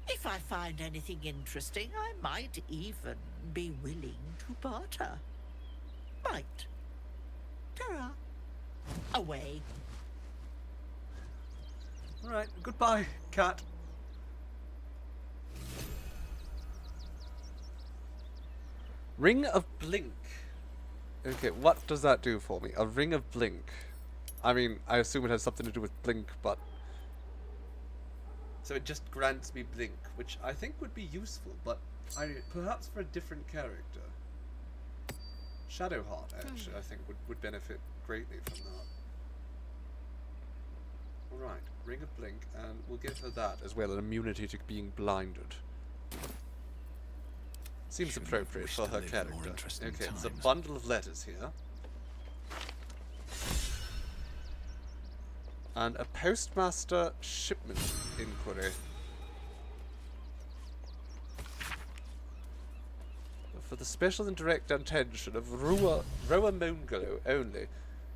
If I find anything interesting, I might even be willing to barter. Might. Ta-ra. Away. Alright, goodbye, cat. Ring of Blink. Okay, what does that do for me? A Ring of Blink. I mean, I assume it has something to do with Blink, but... So it just grants me Blink, which I think would be useful, but perhaps for a different character. Shadowheart, actually, I think would benefit greatly from that. Alright, Ring of Blink, and we'll give her that as well, an immunity to being blinded. Seems appropriate for her character. Okay, there's a bundle of letters here. And a postmaster shipment inquiry. For the special and direct attention of Roa Mongolo only.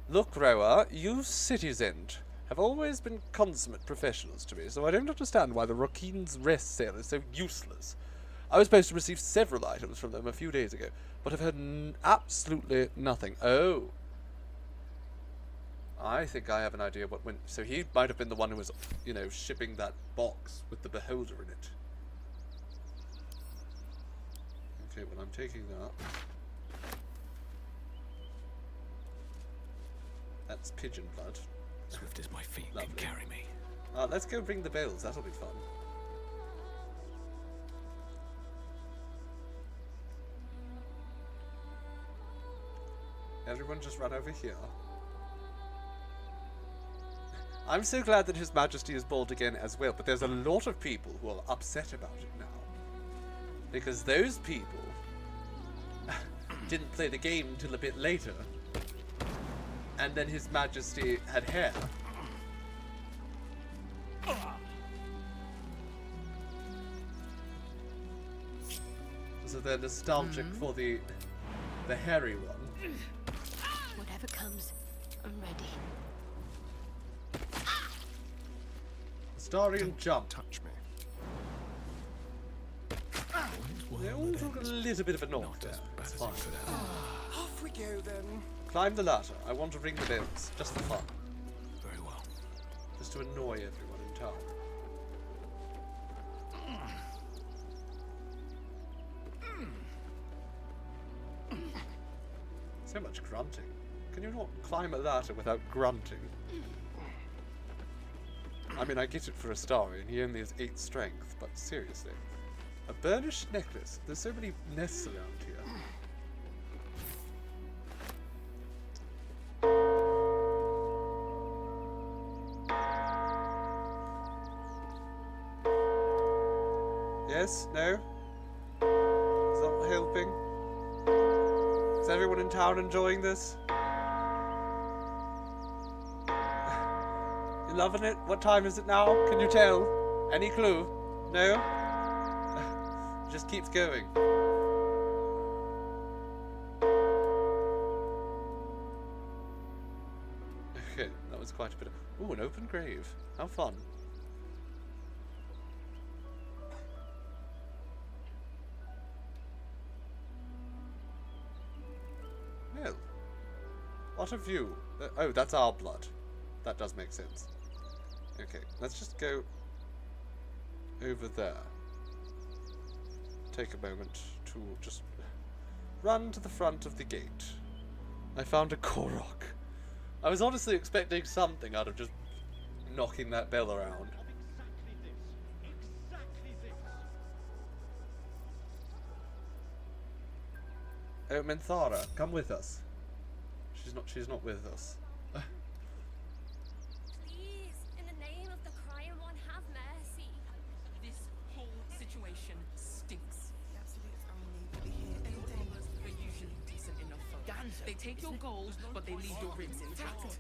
Look, Roa, you citizens have always been consummate professionals to me, so I don't understand why the Rockine's rest sale is so useless. I was supposed to receive several items from them a few days ago, but have heard absolutely nothing. Oh. I think I have an idea what went... So he might have been the one who was, you know, shipping that box with the beholder in it. Okay, well, I'm taking that. That's pigeon blood. Swift as my feet Lovely. can carry me. Let's go ring the bells. That'll be fun. Everyone just run over here. I'm so glad that His Majesty is bald again as well, but there's a lot of people who are upset about it now. Because those people didn't play the game until a bit later. And then His Majesty had hair. So they're nostalgic for the hairy one. Whatever comes, I'm ready. Astarian jump. Touch me. They all took a little bit of a knock there. It's fine. Off we go then. Climb the ladder. I want to ring the bells, just for fun. Very well. Just to annoy everyone in town. So much grunting. Can you not climb a ladder without grunting? I mean, I get it for Astarian. He only has 8 strength, but seriously. A burnished necklace. There's so many nests around here. Yes? No? Is that not helping? Is everyone in town enjoying this? You loving it? What time is it now? Can you tell? Any clue? No? It just keeps going. Okay, that was quite a bit of... Ooh, an open grave. How fun. Well, what a view. Oh, that's our blood. That does make sense. Okay, let's just go over there. Take a moment to just run to the front of the gate. I found a Korok. I was honestly expecting something out of just knocking that bell around. Oh, Menthara, come with us. She's not with us. Please, in the name of the crying one, have mercy. This whole situation stinks. They're usually decent enough folk. They take your gold, but they leave your ribs intact.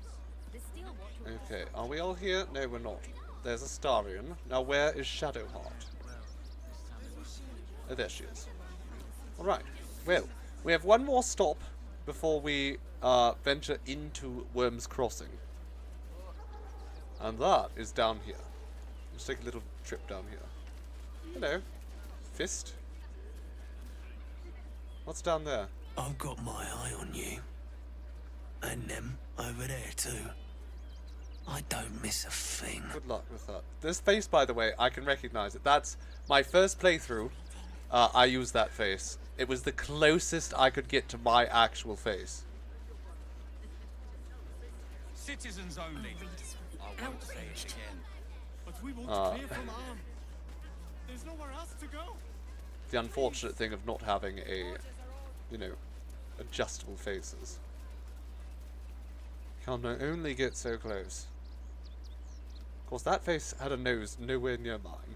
Okay, are we all here? No, we're not. There's Astarion. Now, where is Shadowheart? Oh, there she is. Alright, well, we have one more stop before we venture into Worm's Crossing. And that is down here. Let's take a little trip down here. Hello. Fist. What's down there? I've got my eye on you. And them over there too. I don't miss a thing. Good luck with that. This face, by the way, I can recognize it. That's my first playthrough. I used that face. It was the closest I could get to my actual face. Citizens only. I won't say it again. But we won't clear from arm. There's nowhere else to go. The unfortunate thing of not having a, you know, adjustable faces. Can only get so close. Of course, that face had a nose nowhere near mine.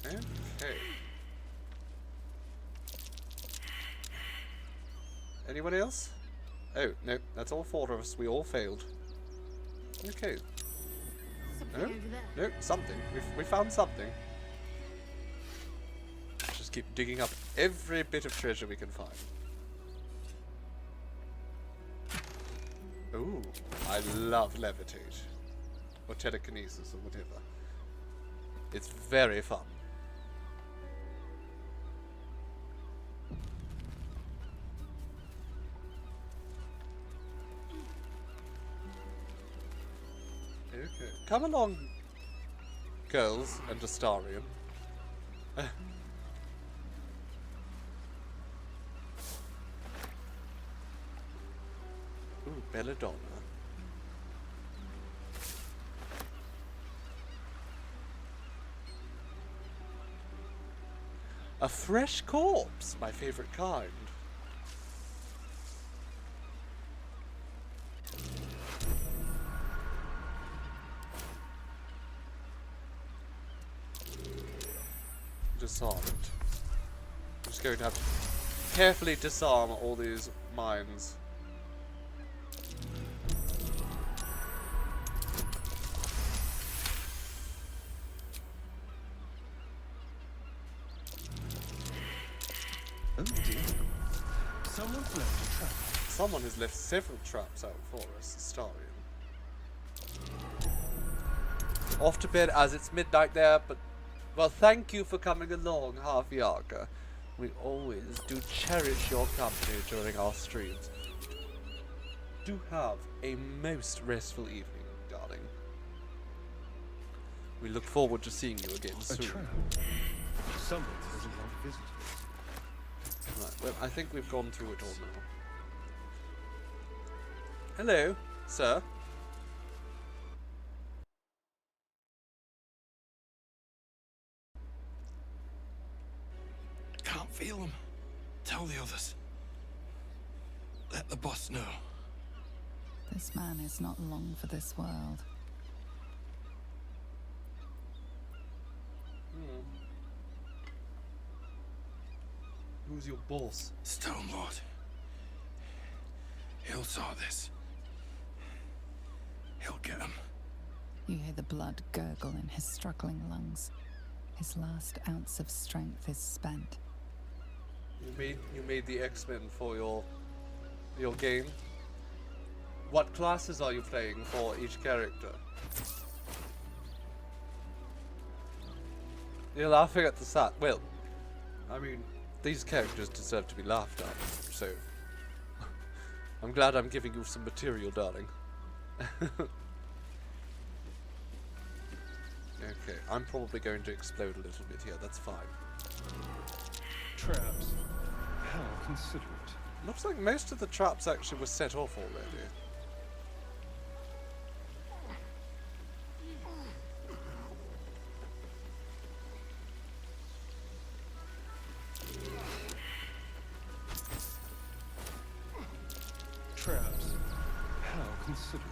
Okay. Anyone else? Oh, no, that's all four of us. We all failed. Okay. No? No, something. We found something. Just keep digging up every bit of treasure we can find. Ooh, I love levitate. Or telekinesis or whatever. It's very fun. Okay. Come along, girls and Astarion. Ooh, Belladonna. A fresh corpse, my favorite kind. Disarmed. I'm just going to have to carefully disarm all these mines. Oh dear. Someone's left a trap. Someone has left several traps out for us, Astarion. Off to bed as it's midnight there, but well, thank you for coming along, Harviaka. We always do cherish your company during our streams. Do have a most restful evening, darling. We look forward to seeing you again soon. A trap. Someone doesn't want visitors. Right, well, I think we've gone through it all now. Hello, sir. Can't feel them. Tell the others. Let the boss know. This man is not long for this world. Who's your boss? Stone Lord. He'll saw this. He'll get him. You hear the blood gurgle in his struggling lungs. His last ounce of strength is spent. You made the X-Men for your game. What classes are you playing for each character? You're laughing at the start. Well, I mean, these characters deserve to be laughed at, so I'm glad I'm giving you some material, darling. Okay, I'm probably going to explode a little bit here, that's fine. Traps. How considerate. Looks like most of the traps actually were set off already. Traps. How considerate.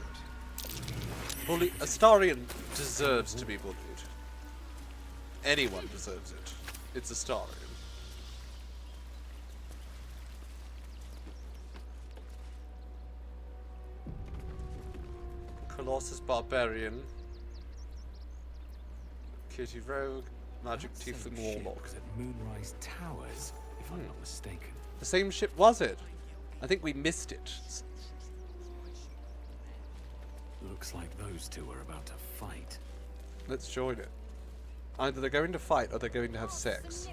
Astarion deserves to be bullied. Anyone deserves it. It's Astarion. Colossus Barbarian. Kitty Rogue. Magic Tiefling Warlock. At Moonrise Towers, if I'm not mistaken. The same ship was it? I think we missed it. Looks like those two are about to fight. Let's join it. Either they're going to fight or they're going to have sex.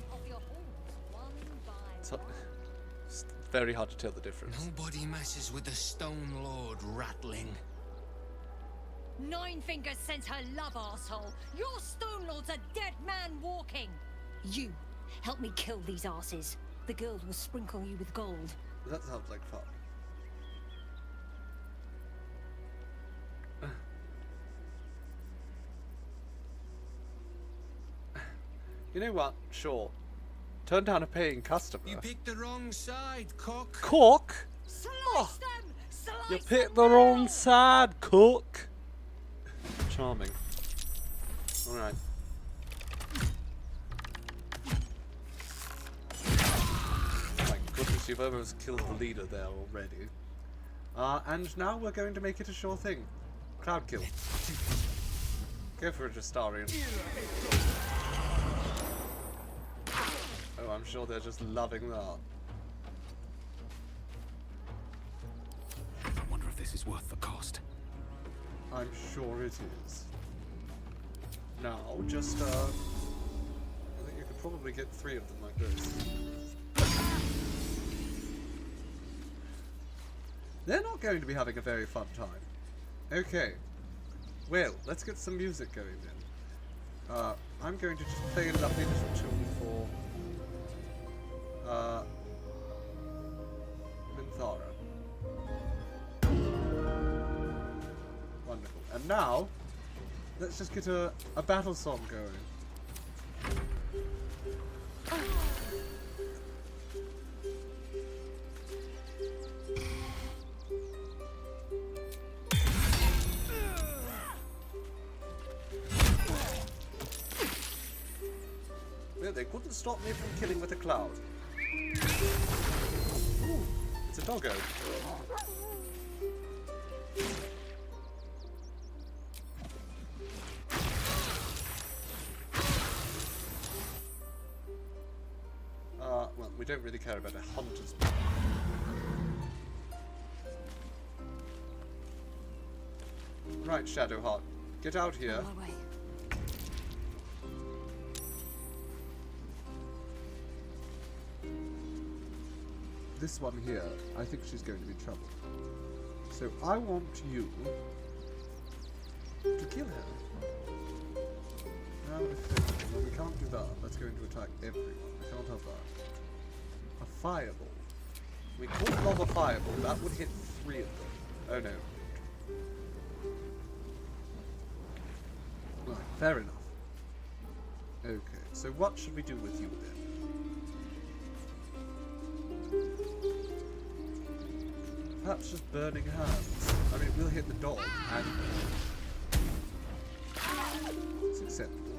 It's very hard to tell the difference. Nobody messes with the Stone Lord, ratling. Nine Fingers sends her love, arsehole. Your Stone Lord's a dead man walking. You, help me kill these asses. The girls will sprinkle you with gold. That sounds like fun. You know what? Sure. Turn down a paying customer. You picked the wrong side, cock. Cook? Slice them! Slice You picked the wrong side, cook. Charming. Alright. My goodness, you've almost killed the leader there already. And now we're going to make it a sure thing. Crowd kill. Go for it, Astarion. Oh, I'm sure they're just loving that. I wonder if this is worth the cost. I'm sure it is. Now, just, I think you could probably get 3 of them like this. They're not going to be having a very fun time. Okay. Well, let's get some music going then. I'm going to just play a lovely little tune for Minthara. Wonderful. And now, let's just get a battle song going. Well, they couldn't stop me from killing with a cloud. Ooh, it's a doggo. Well, we don't really care about a hunter's mark. Right, Shadowheart, get out here. This one here, I think she's going to be in trouble. So I want you to kill her. Now, well, we can't do that. That's going to attack everyone. We can't have that. A fireball. We could lob a fireball. That would hit 3 of them. Oh no. Right, fair enough. Okay, so what should we do with you then? Perhaps just burning hands. I mean, it will hit the dog, and it's acceptable.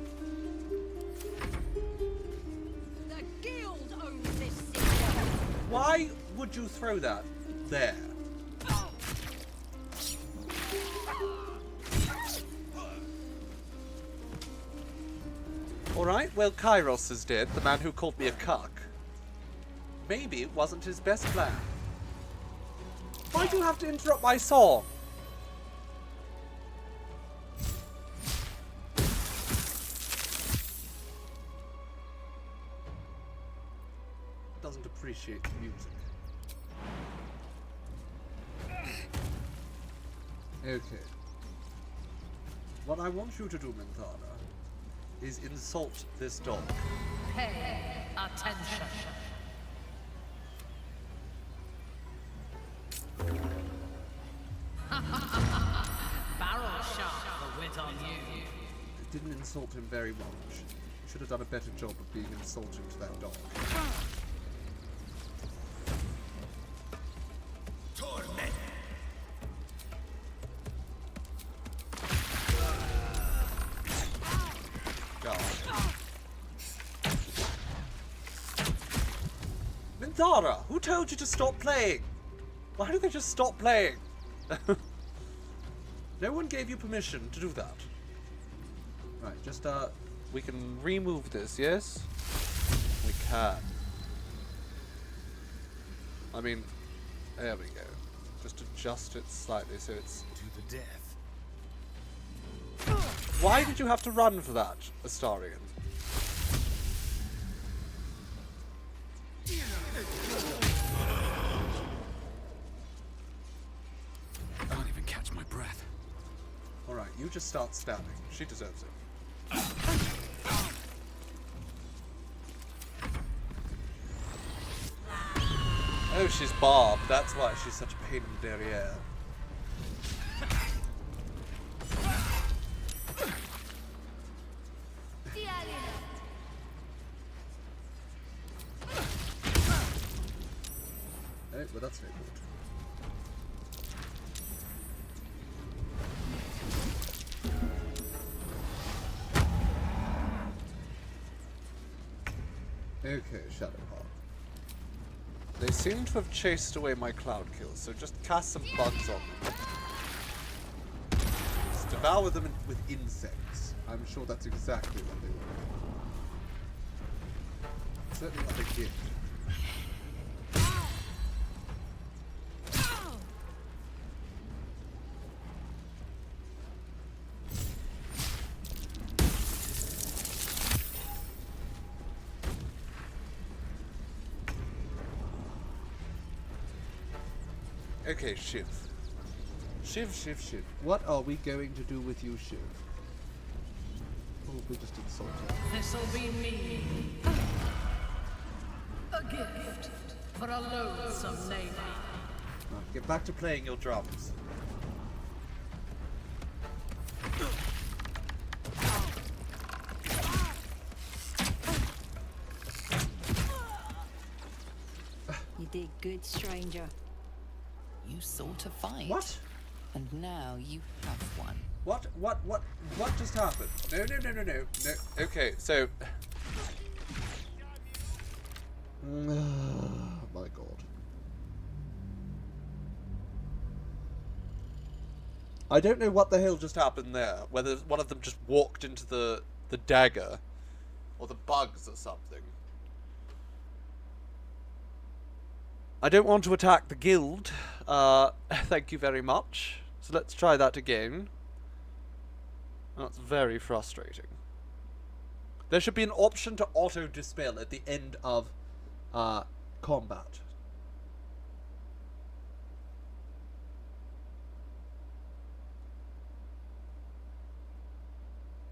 Why would you throw that there? Alright, well, Kairos is dead, the man who called me a cuck. Maybe it wasn't his best plan. Why do you have to interrupt my song? Doesn't appreciate the music. Okay. What I want you to do, Minthara, is insult this dog. Pay attention. Barrel sharp for wit on you. It didn't insult him very much. You should have done a better job of being insulting to that dog. Torment. God. Minthara, who told you to stop playing? Why don't they just stop playing? No one gave you permission to do that. Right, just we can remove this, yes? We can. I mean, there we go. Just adjust it slightly so it's To the death. Why did you have to run for that, Astarion? I can't even catch my breath. Alright, you just start stabbing. She deserves it. Oh, she's barbed. That's why she's such a pain in the derriere. Oh, well, that's no good. Okay, Shadowheart. They seem to have chased away my cloud kills, so just cast some bugs on them. Just devour them with insects. I'm sure that's exactly what they want. Certainly what they did. Okay, Shiv. Shiv. What are we going to do with you, Shiv? Oh, we just insulted. This'll be me. A gift for a loathsome neighbor. Right, get back to playing your drums. You did good, stranger. You sought a fight. What? And now you have one. What just happened? No. Okay, so... my god. I don't know what the hell just happened there. Whether one of them just walked into the dagger, or the bugs or something. I don't want to attack the guild. Thank you very much. So let's try that again. That's very frustrating. There should be an option to auto-dispel at the end of combat.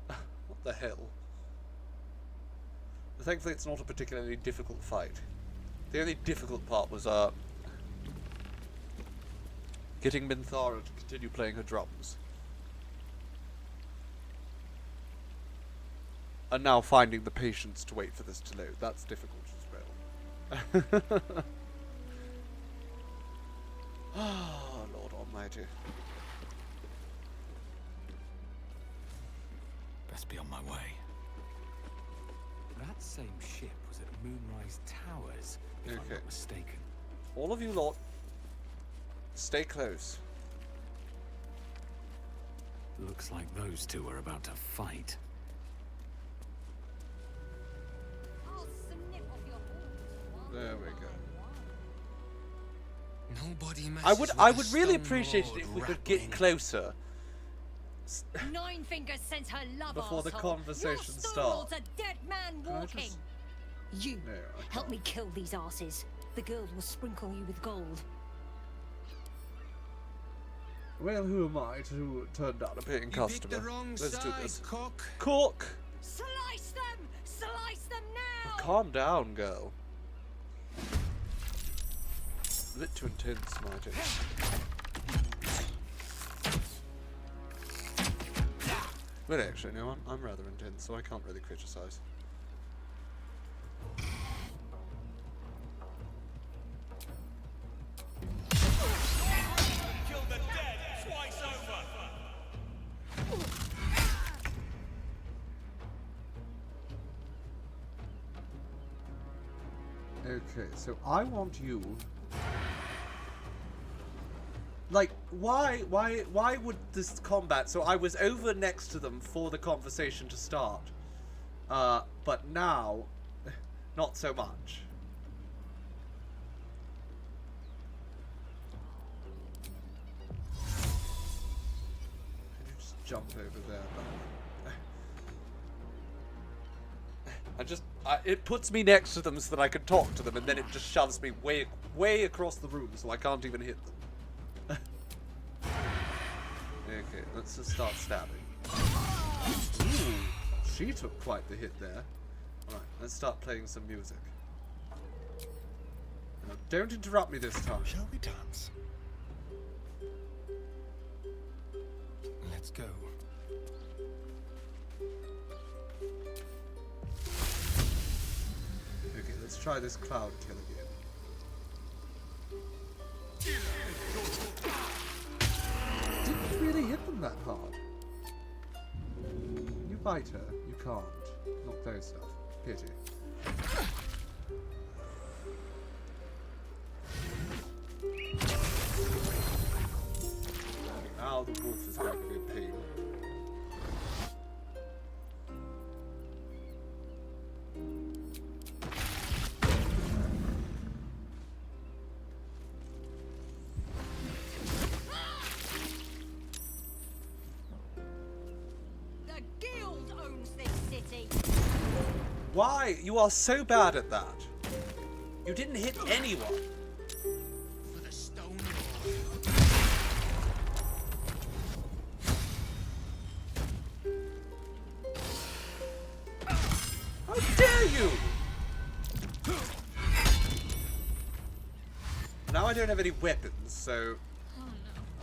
What the hell? Thankfully it's not a particularly difficult fight. The only difficult part was getting Minthara to continue playing her drums. And now finding the patience to wait for this to load. That's difficult as well. Oh, Lord Almighty. Best be on my way. That same ship was at Moonrise Towers, if I'm not mistaken. All of you lot, stay close. Looks like those two are about to fight. There we go. Nobody I would really appreciate it if we could get closer. Nine Fingers sent her love Before the arsehole. conversation Your starts. Stonewall's a dead man Can I walking. just- You No, I help can't. me kill these asses. The girls will sprinkle you with gold. Well, who am I to turn down a paying customer? the wrong Let's do side, this. cock. Cook! Slice them! Slice them now! Calm down, girl. A bit too intense, my dear. But actually, no, I'm rather intense, so I can't really criticize. Kill the dead twice over. Okay, so I want you. Like, why would this combat? So I was over next to them for the conversation to start, but now, not so much. Can you just jump over there? It puts me next to them so that I can talk to them, and then it just shoves me way across the room, so I can't even hit them. Okay, let's just start stabbing. Ooh, she took quite the hit there. Alright, let's start playing some music. Now, don't interrupt me this time. Shall we dance? Let's go. Okay, let's try this cloud kill again. Didn't really hit them that hard. You bite her, you can't. Not those stuff. Pity. Now the wolf is going to be a pain. The guild owns this city. Why? You are so bad at that. You didn't hit anyone. For the stone How dare you! Now I don't have any weapons, so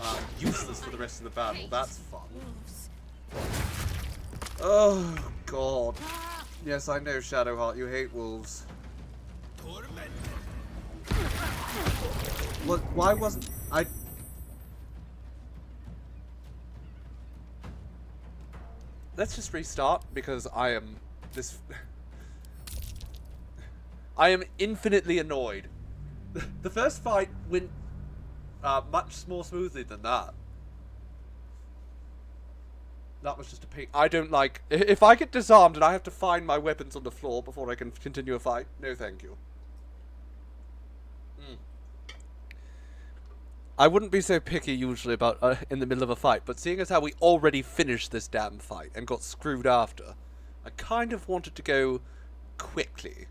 I'm useless for the rest of the battle. That's fun. Oh God. Yes, I know, Shadowheart. You hate wolves. What? Why wasn't I? Let's just restart because I am this. I am infinitely annoyed. The first fight went much more smoothly than that. That was just a pain. I don't like... If I get disarmed and I have to find my weapons on the floor before I can continue a fight, no thank you. I wouldn't be so picky usually about in the middle of a fight, but seeing as how we already finished this damn fight and got screwed after, I kind of wanted to go quickly.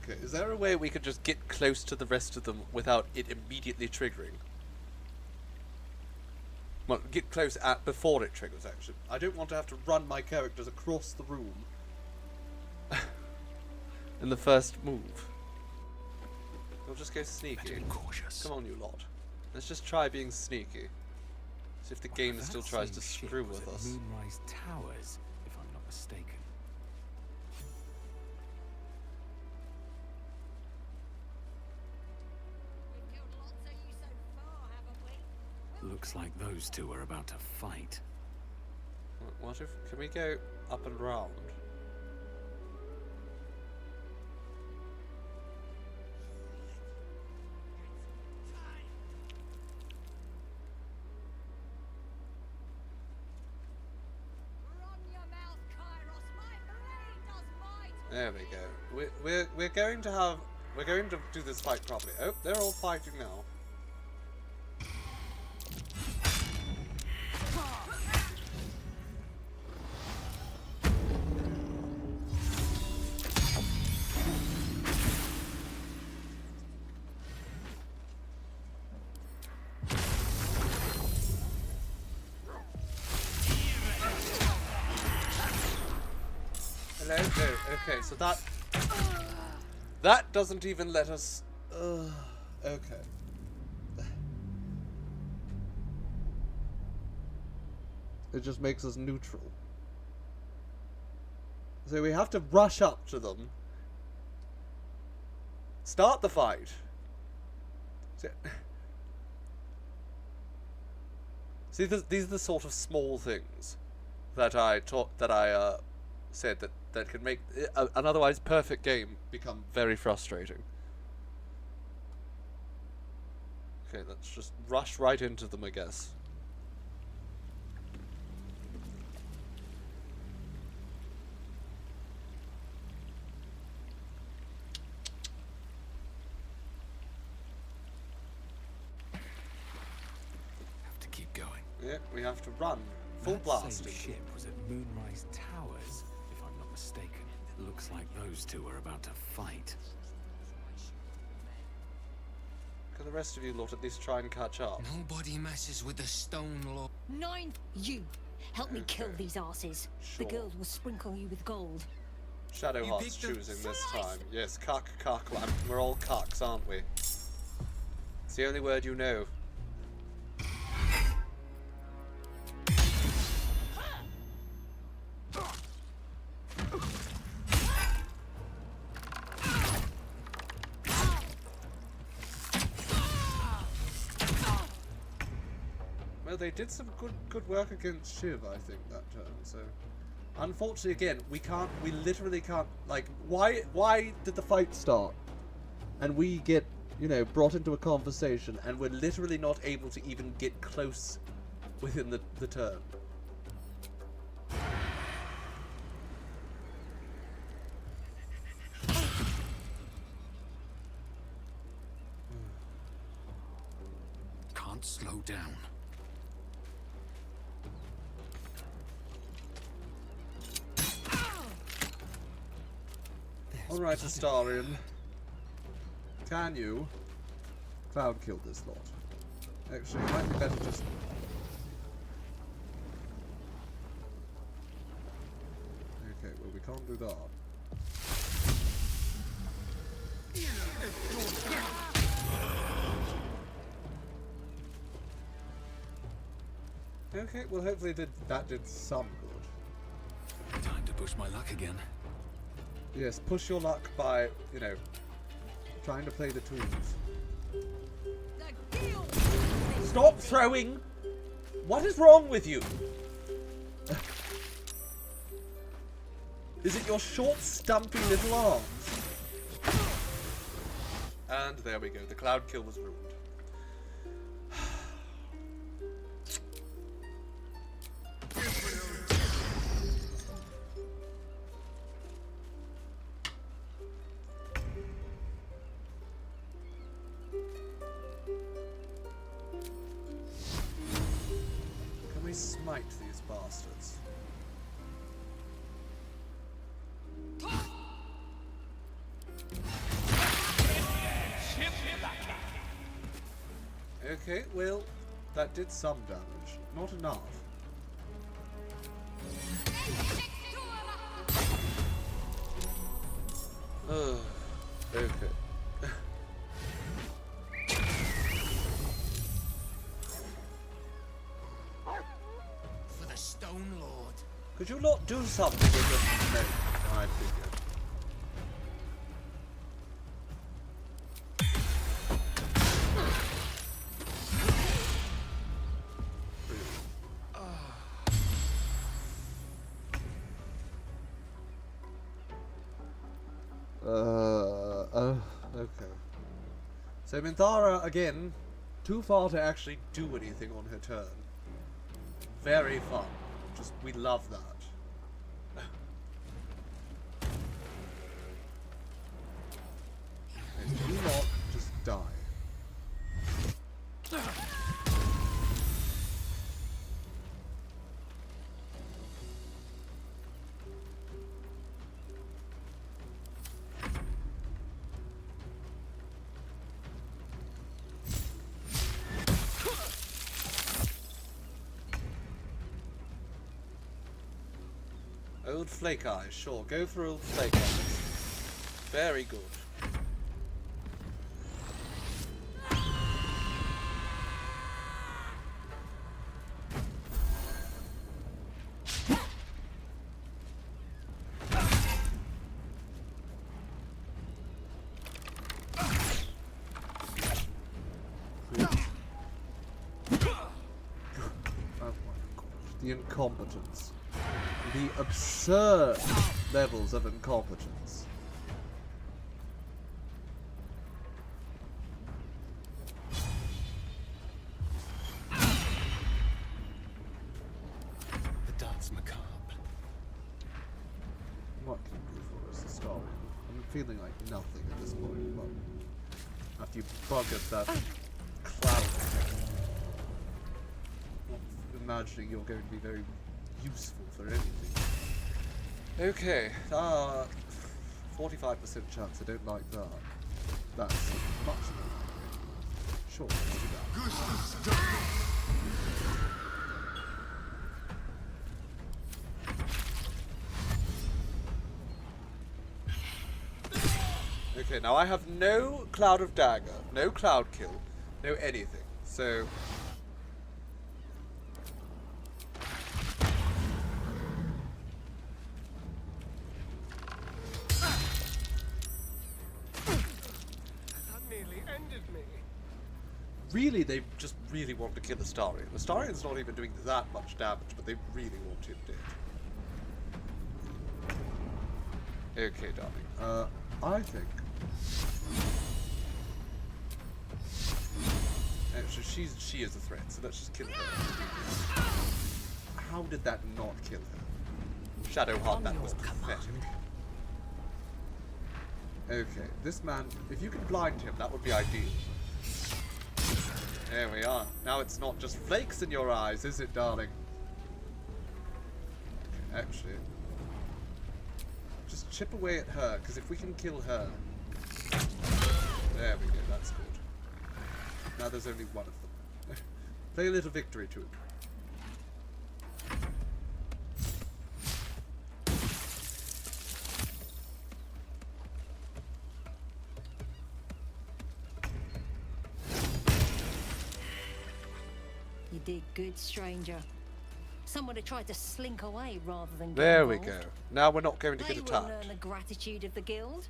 Okay, is there a way we could just get close to the rest of them without it immediately triggering? Well, get close before it triggers, actually. I don't want to have to run my characters across the room in the first move. We'll just go sneaky. Cautious. Come on, you lot. Let's just try being sneaky. See if the game still tries to screw with us. Moonrise Towers, if I'm not mistaken. Looks like those two are about to fight. Well, What if... Can we go up and round? There we go. We're going to do this fight properly. Oh, they're all fighting now. Hello? No. Okay, so that doesn't even let us... okay. It just makes us neutral. So we have to rush up to them. Start the fight. See, these are the sort of small things that I said that could make an otherwise perfect game become very frustrating. Okay, let's just rush right into them, I guess. Have to keep going. Yeah, we have to run. Full blasting. That same ship was at Moonrise Towers, if I'm not mistaken. It looks like those two are about to fight. Can the rest of you lot at least try and catch up? Nobody messes with the Stone Lord. 9. You help me kill these asses. Sure. The girls will sprinkle you with gold. Shadowheart's choosing this time. Yes, cuck. We're all cucks, aren't we? It's the only word you know. Well, they did some good work against Shiv, I think, that turn, so... Unfortunately, again, we literally can't, like, why did the fight start? And we get, you know, brought into a conversation, and we're literally not able to even get close within the turn. Can't slow down. Alright, Astarion. Can you cloud kill this lot? Actually, it might be better just... Okay, well, we can't do that. Okay, well, hopefully that did some good. Time to push my luck again. Yes, push your luck by, you know, trying to play the tools. Stop throwing! What is wrong with you? Is it your short, stumpy little arms? And there we go, the cloud kill was ruined. Smite these bastards. Okay, well, that did some damage. Not enough. Okay. Could you not do something with it? No, I figured. Okay. So Minthara, again, too far to actually do anything on her turn. Very fun. Just, we love that. And do not just die. Old Flake Eyes, sure. Go for Old Flake Eyes. Very good. The incompetence. The absurd levels of incompetence. The dance macabre. What can you do for us, the story? I'm feeling like nothing at this point, but after you buggered that cloud, not imagining you're going to be very useful for anything. Okay, 45% chance. I don't like that. That's much more. Sure, let's do that. Okay, now I have no Cloud of Dagger, no Cloud Kill, no anything. So really, they just really want to kill Astarion. Astarion's not even doing that much damage, but they really want him dead. Okay, darling. I think... Actually, she is a threat, so let's just kill her. How did that not kill her? Shadowheart, that was pathetic. Okay, this man, if you can blind him, that would be ideal. There we are. Now it's not just flakes in your eyes, is it, darling? Actually, just chip away at her, because if we can kill her... There we go, that's good. Now there's only one of them. Play a little victory to it. You did good, stranger. Someone had tried to slink away rather than get There we involved. go. Now we're not going to get They will attacked. learn the gratitude of the guild.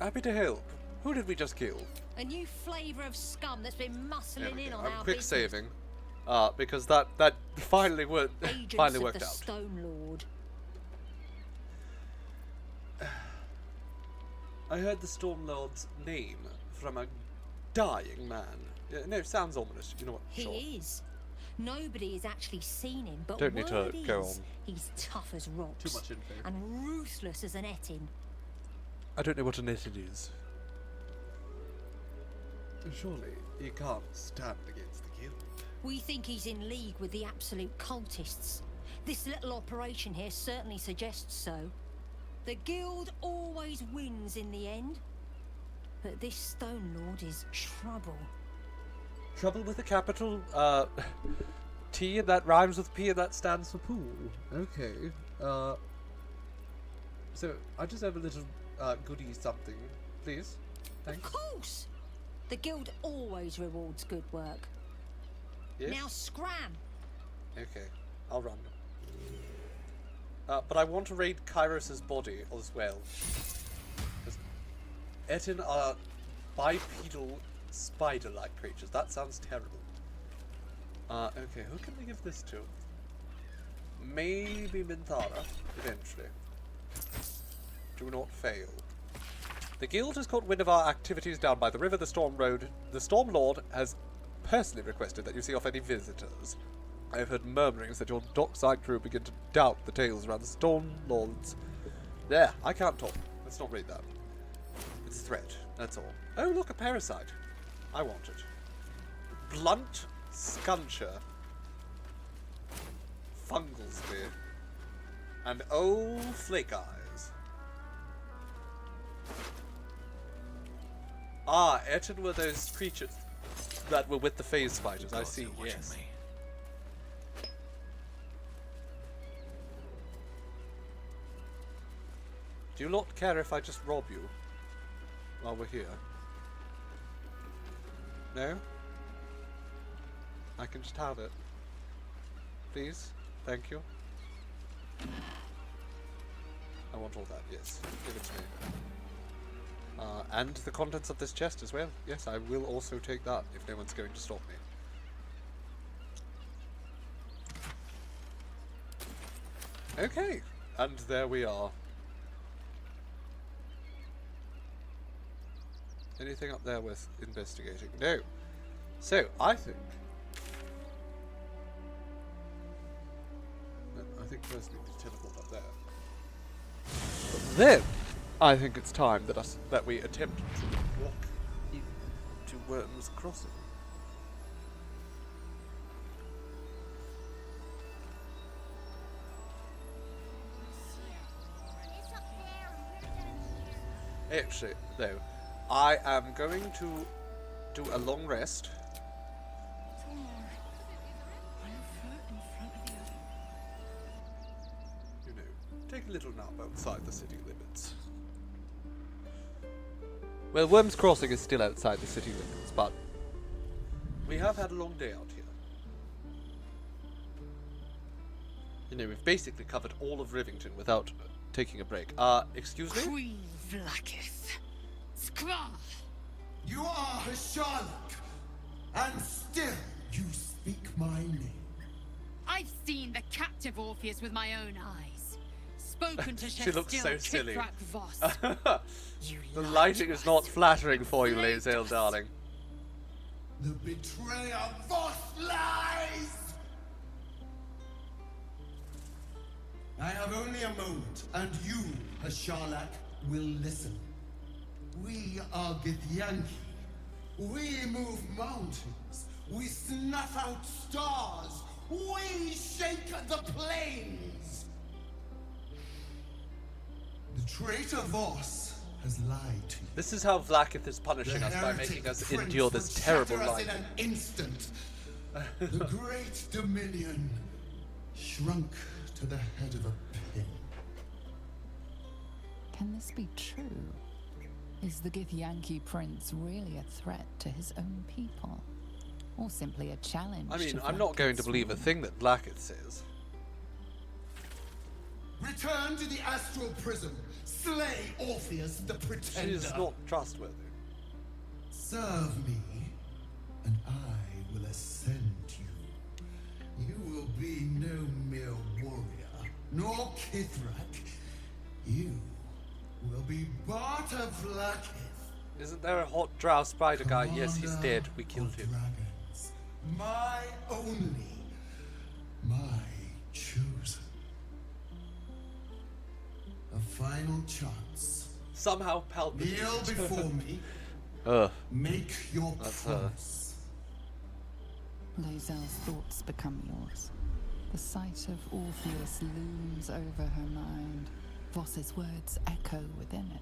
Happy to help. Who did we just kill? A new flavour of scum that's been There muscling we in go. on I'm our quick business. saving. Because that finally worked. Agents finally of worked the out. Stone Lord. I heard the Storm Lord's name from a dying man. Yeah, no, sounds ominous. You know what? He Sure. is. Nobody has actually seen him, but Don't need to word go is on. he's tough as rocks. Too much info. And ruthless as an ettin. I don't know what a netted is. Surely you can't stand against the guild. We think he's in league with the absolute cultists. This little operation here certainly suggests so. The guild always wins in the end. But this Stone Lord is trouble. Trouble with a capital T, and that rhymes with P, and that stands for pool. Okay. So I just have a little goodie something, please. Thanks. Of course. The guild always rewards good work. Yes? Now scram. Okay, I'll run. But I want to raid Kairos' body as well. Because Etin are bipedal spider-like creatures. That sounds terrible. Okay, who can we give this to? maybe Minthara, eventually. Do not fail. The guild has caught wind of our activities down by the river, the Storm Road. The Storm Lord has personally requested that you see off any visitors. I have heard murmurings that your dockside crew begin to doubt the tales around the Storm Lords. There, I can't talk. Let's not read that. It's a threat, that's all. Oh, look, a parasite. I want it. Blunt Scuncher. Fungal spear. And oh, flake eyes. Ah, Eton were those creatures that were with the phase fighters. I see, yes. Do you not care if I just rob you while we're here? No? I can just have it. Please? Thank you. I want all that, yes. Give it to me. And the contents of this chest as well. Yes, I will also take that if no one's going to stop me. Okay, and there we are. Anything up there worth investigating? No. So, I think first we need to teleport up there. But then, I think it's time that we attempt to walk into Worm's Crossing. Actually, though, I am going to do a long rest. You know, take a little nap outside the city limits. Well, Worm's Crossing is still outside the city limits, but we have had a long day out here. You know, we've basically covered all of Rivington without taking a break. Excuse me? Queen Vlaakith. Skra! You are Hasharlok, and still you speak my name. I've seen the captive Orpheus with my own eyes. Spoken to She looks so silly. Voss. The lighting is not flattering for you, Lae'zel, darling. The betrayer Voss lies! I have only a moment, and you, Hasharlok, will listen. We are Githyanki. We move mountains. We snuff out stars. We shake the plains. The traitor Voss has lied to you. This is how Vlaakith is punishing us by making us endure this terrible life. In an instant, the great Dominion shrunk to the head of a pin. Can this be true? Is the Githyanki prince really a threat to his own people? Or simply a challenge? I mean, to I'm not going to Vlaakith's believe a rule? thing that Vlaakith says. Return to the astral prism. Slay Orpheus the pretender. She is not trustworthy. Serve me, and I will ascend you. You will be no mere warrior, nor Kithrak. You will be Barta Vlaakith. Isn't there a hot drow spider guy? Yes, he's dead. We killed him. Dragons. My only. My chosen. A final chance. Somehow Palpatine. Kneel before me. Ugh. Make your That's promise. Lae'zel's thoughts become yours. The sight of Orpheus looms over her mind. Voss's words echo within it.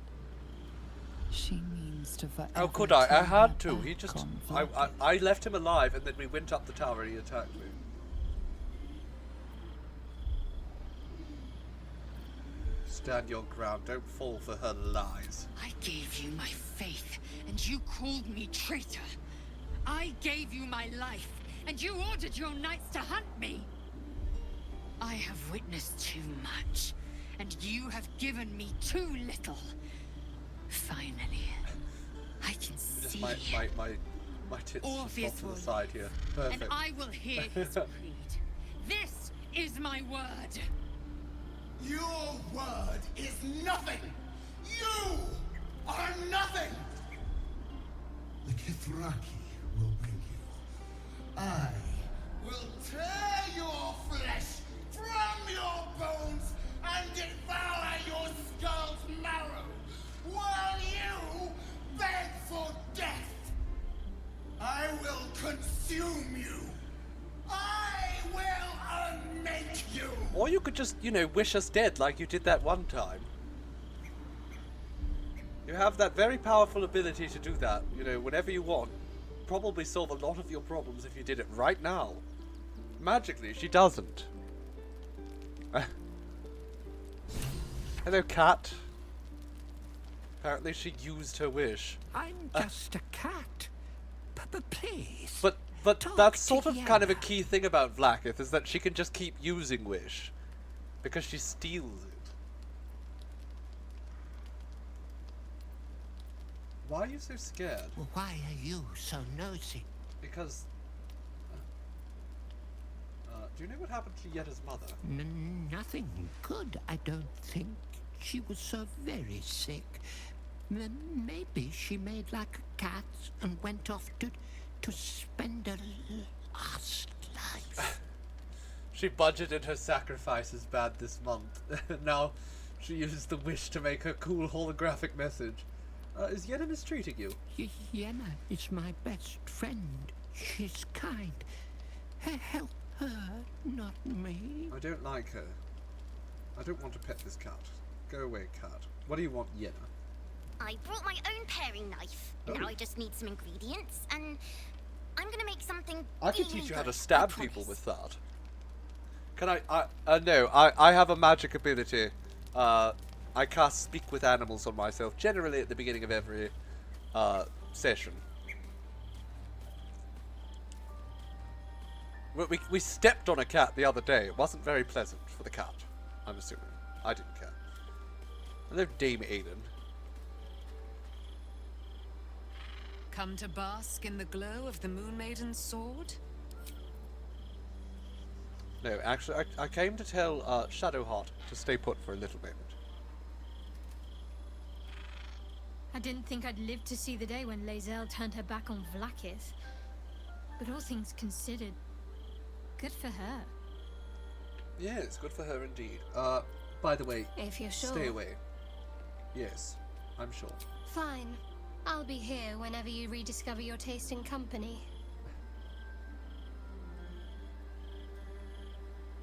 She means to forever. How could I? I turn had her to. back He just. on I Vlaakith. left him alive, and then we went up the tower. And he attacked me. Stand your ground. Don't fall for her lies. I gave you my faith, and you called me traitor. I gave you my life, and you ordered your knights to hunt me. I have witnessed too much, and you have given me too little. Finally, I can see. Just my tits just Orpheus off to the will side here. Perfect. and I will hear his creed. This is my word. Your word is nothing! You are nothing! The Kithraki will bring you. I will tear your flesh from your bones and devour your skull's marrow, while you beg for death. I will consume you. I will unmake you. Or you could just, you know, wish us dead like you did that one time. You have that very powerful ability to do that, you know, whenever you want. Probably solve a lot of your problems if you did it right now. Magically, she doesn't. Hello, cat. Apparently she used her wish. I'm just a cat. Please. But talk that's sort of to kind of a Yenna. key thing about Vlaakith, is that she can just keep using wish. Because she steals it. Why are you so scared? Well, why are you so nosy? Because... do you know what happened to Yenna's mother? Nothing good, I don't think. She was so very sick. Maybe she made like a cat and went off to spend her last life. She budgeted her sacrifices bad this month. Now she uses the wish to make her cool holographic message. Is Yenna mistreating you? Yenna is my best friend. She's kind. Help her, not me. I don't like her. I don't want to pet this cat. Go away, cat. What do you want, Yenna? I brought my own paring knife. Oh. Now I just need some ingredients, and I'm gonna make something. I can really teach you how to good, stab I people promise. with that. Can I? No, I have a magic ability. I cast Speak with Animals on myself, generally at the beginning of every session. We stepped on a cat the other day. It wasn't very pleasant for the cat, I'm assuming. I didn't care. Hello, Dame Aiden. Come to bask in the glow of the Moon Maiden's sword? No, actually, I came to tell Shadowheart to stay put for a little moment. I didn't think I'd live to see the day when Lae'zel turned her back on Vlaakith. But all things considered, good for her. Yeah, it's good for her indeed. By the way, If you're stay sure. away. Yes, I'm sure. Fine. I'll be here whenever you rediscover your taste in company.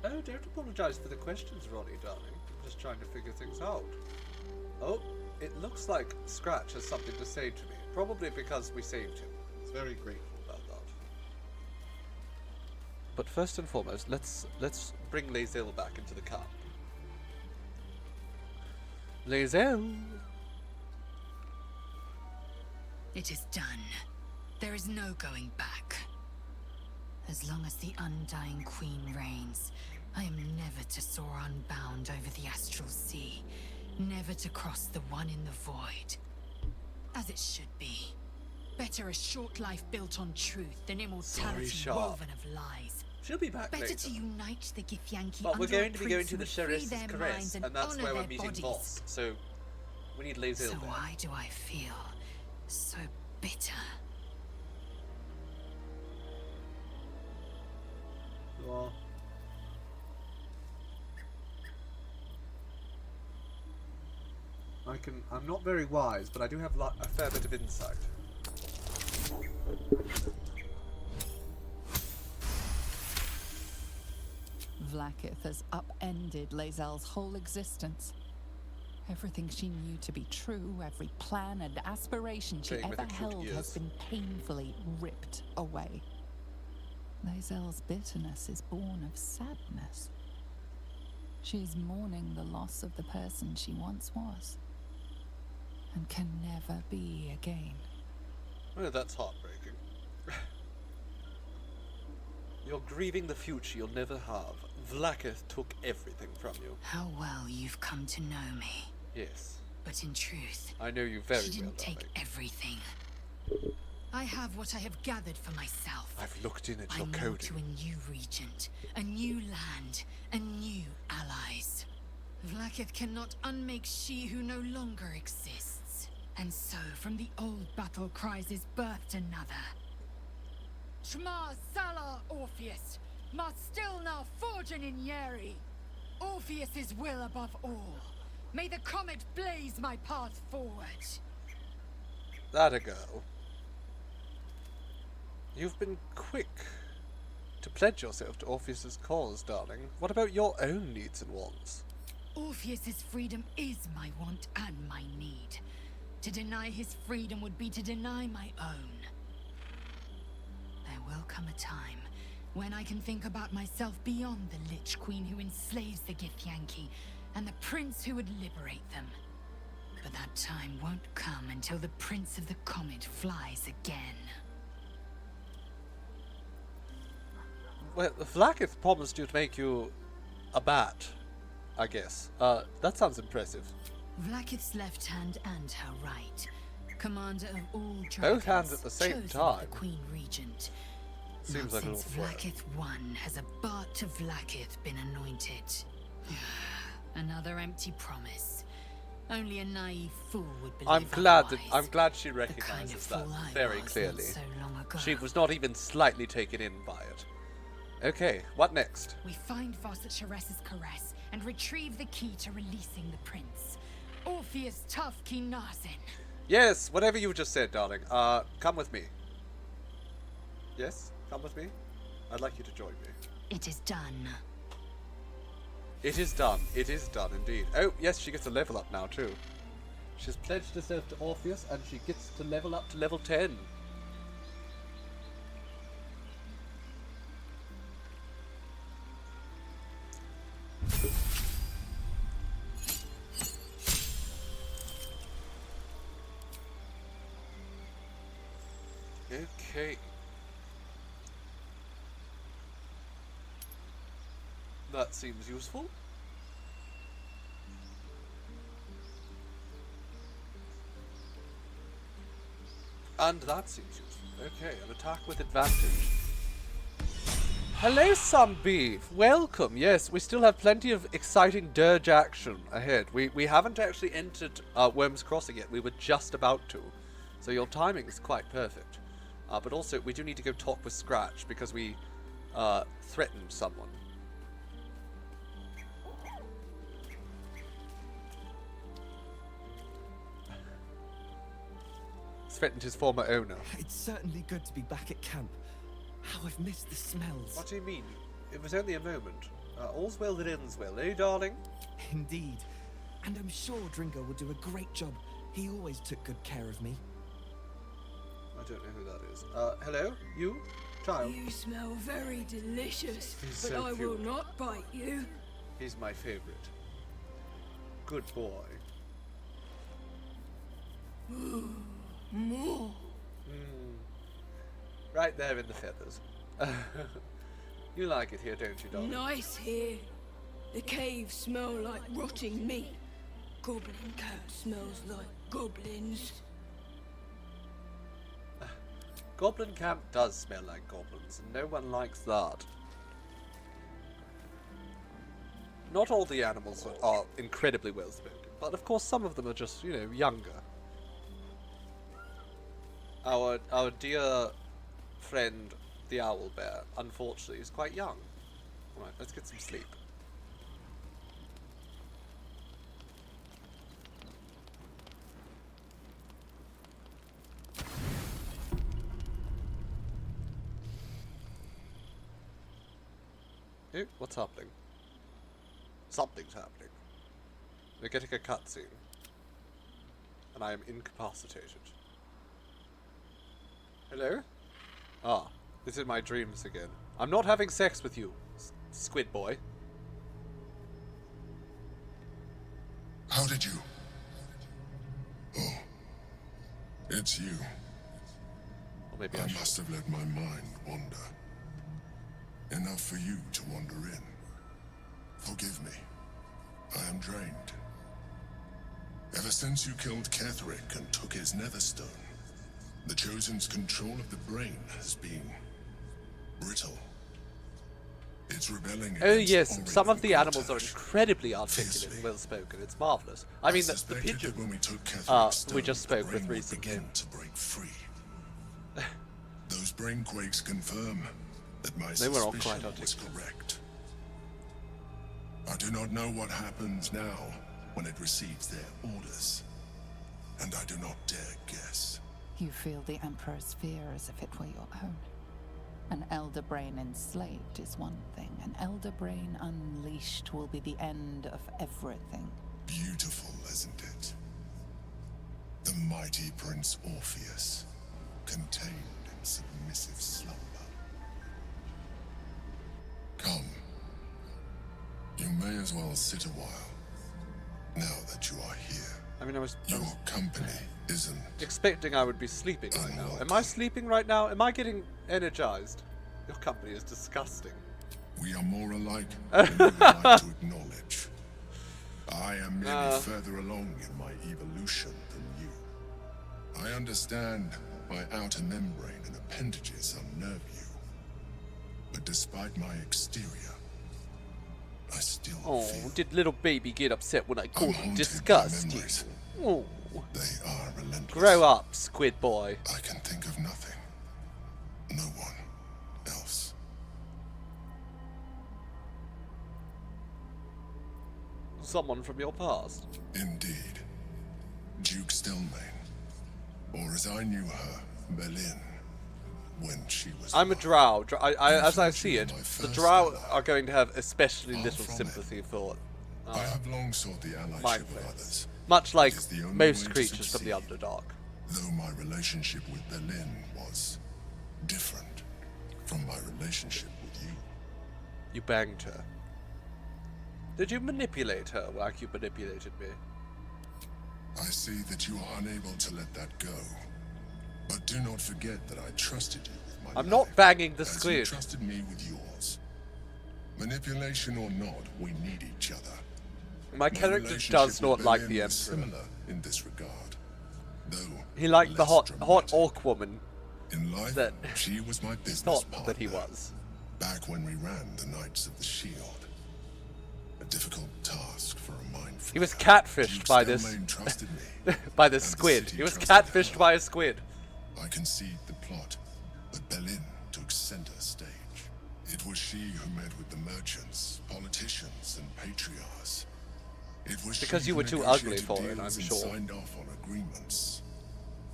Oh, don't apologise for the questions, Ronnie, darling. I'm just trying to figure things out. Oh, it looks like Scratch has something to say to me. Probably because we saved him. He's very grateful about that. But first and foremost, let's bring Lae'zel back into the camp. Lae'zel! It is done. There is no going back. As long as the Undying Queen reigns, I am never to soar unbound over the astral sea, never to cross the one in the void. As it should be. Better a short life built on truth than immortality Sharp. woven of lies. She'll be back Better later. to unite the Githyanki But we're under a going to be going prince to who the would free Sheriff's their Caress, minds and that's honor where we're their meeting bodies. Boss. So we need Lae'zel So there. why do I feel so bitter? Well, I'm not very wise, but I do have a fair bit of insight. Vlaakith has upended Lae'zel's whole existence. Everything she knew to be true, every plan and aspiration she Playing with ever her cute held ears. has been painfully ripped away. Lae'zel's bitterness is born of sadness. She's mourning the loss of the person she once was, and can never be again. Oh, that's heartbreaking. You're grieving the future you'll never have. Vlaakith took everything from you. How well you've come to know me. Yes. But in truth, I know you very she didn't well, take darling. everything. I have what I have gathered for myself. I've looked in at I your move coding. to a new regent, a new land, Vlaakith cannot unmake she who no longer exists. And so, from the old battle cries is birthed another. Shma Salar Orpheus, must still now forging in Yeri. Orpheus's will above all. May the comet blaze my path forward. That a girl. You've been quick to pledge yourself to Orpheus's cause, darling. What about your own needs and wants? Orpheus's freedom is my want and my need. To deny his freedom would be to deny my own. There will come a time when I can think about myself beyond the Lich Queen who enslaves the Githyanki and the prince who would liberate them. But that time won't come until the Prince of the Comet flies again. Well, Vlaakith promised you to make you a bat, I guess. That sounds impressive. Vlaakith's left hand and her right. Commander of all dragons. Both hands at the same chosen time. The Queen Regent. Seems Not like a since little flirt. Vlaakith won has a Bart to Vlaakith been anointed. Another empty promise. Only a naive fool would believe I'm glad otherwise. I'm glad she The recognizes kind of that fool I very was clearly. not so long ago. She was not even slightly taken in by it. Okay, what next? We find Voss at Sheres's caress and retrieve the key to releasing the prince. Orpheus Tough Kinazin. Yes, whatever you just said, darling. Come with me. Yes, come with me. I'd like you to join me. It is done. It is done. It is done indeed. Oh, yes, she gets a level up now too. She's pledged herself to Orpheus and she gets to level up to level 10. Okay. That seems useful. And that seems useful. Okay, an attack with advantage. Hello, some beef. Welcome. Yes, we still have plenty of exciting Durge action ahead. We haven't actually entered Worm's Crossing yet. We were just about to. So your timing is quite perfect. But also, we do need to go talk with Scratch because we threatened someone. Threatened his former owner. It's certainly good to be back at camp. How I've missed the smells. What do you mean? It was only a moment. All's well that ends well, eh, darling? Indeed. And I'm sure Dringo will do a great job. He always took good care of me. I don't know who that is. Hello? You? Child? You smell very delicious, He's but so I cute. will not bite you. He's my favorite. Good boy. More. Right there in the feathers. You like it here, don't you, darling? Nice here. The caves smell like rotting meat. Goblin cat smells like goblins. Goblin camp does smell like goblins, and no one likes that. Not all the animals are incredibly well spoken, but of course some of them are just, you know, younger. Our dear friend, the owl bear, unfortunately, is quite young. Alright, let's get some sleep. Oh, what's happening? Something's happening. We're getting a cutscene. And I am incapacitated. Hello? Ah, this is my dreams again. I'm not having sex with you, squid boy. How did you? Oh, it's you. Or maybe I must have let my mind wander. Enough for you to wander in. Forgive me. I am drained. Ever since you killed Ketherick and took his netherstone, the Chosen's control of the brain has been brittle. It's rebelling. Oh yes, some of the animals are incredibly articulate and well spoken. It's marvelous. I mean, the pigeons we just spoke with recently. To break free. Those brain quakes confirm that my They were all quite suspicion was articulate. correct. I do not know what happens now when it receives their orders, and I do not dare guess. You feel the Emperor's fear as if it were your own. An elder brain enslaved is one thing. An elder brain unleashed will be the end of everything. Beautiful, isn't it? The mighty Prince Orpheus, contained in submissive slumber. Come. You may as well sit a while, now that you are here. I mean, I was Your company isn't expecting I would be sleeping right now. Am I sleeping right now? Am I getting energized? Your company is disgusting. We are more alike than we would like to acknowledge. I am merely further along in my evolution than you. I understand my outer membrane and appendages unnerve you. But despite my exterior, I still feel did little baby get upset when I called him disgusting? Oh. They are relentless. Grow up, squid boy. I can think of nothing. No one else. Someone from your past. Indeed. Duke Stelmane. Or as I knew her, Berlin. When she was I'm a drow. As I see it, the drow are going to have especially little sympathy for I have long sought the allyship of others. much like It is the only most way to creatures from succeed. the Underdark. Though my relationship with Berlin was different from my relationship with you. You banged her. Did you manipulate her like you manipulated me? I see that you are unable to let that go. But do not forget that I trusted you with my I'm not banging the as you squid. trusted me with yours. Manipulation or not, we need each other. My character relationship does not with like Berlin the was Emperor. similar in this regard, though He liked the less hot orc woman in life. that She was my business thought partner. that he was. Back when we ran the Knights of the Shield. A difficult task for a mind flayer. He was catfished Duke by this Stelmane trusted me. by this and the squid. city He was trusted catfished her. by a squid. I conceived the plot, but Berlin took center stage. It was she who met with the merchants, politicians, and patriarchs. It was Because she you who were too ugly negotiated for it, deals I'm and sure. signed off on agreements.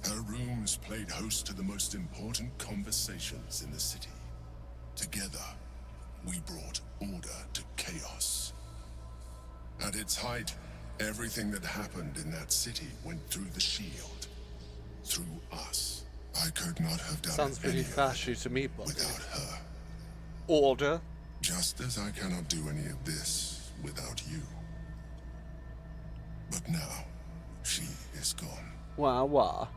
Her rooms played host to the most important conversations in the city. Together, we brought order to chaos. At its height, everything that happened in that city went through the shield. Through us. I could not have done Sounds pretty any of it fashy to me, buddy. without her. Order. Just as I cannot do any of this without you. But now, she is gone. Wah wah.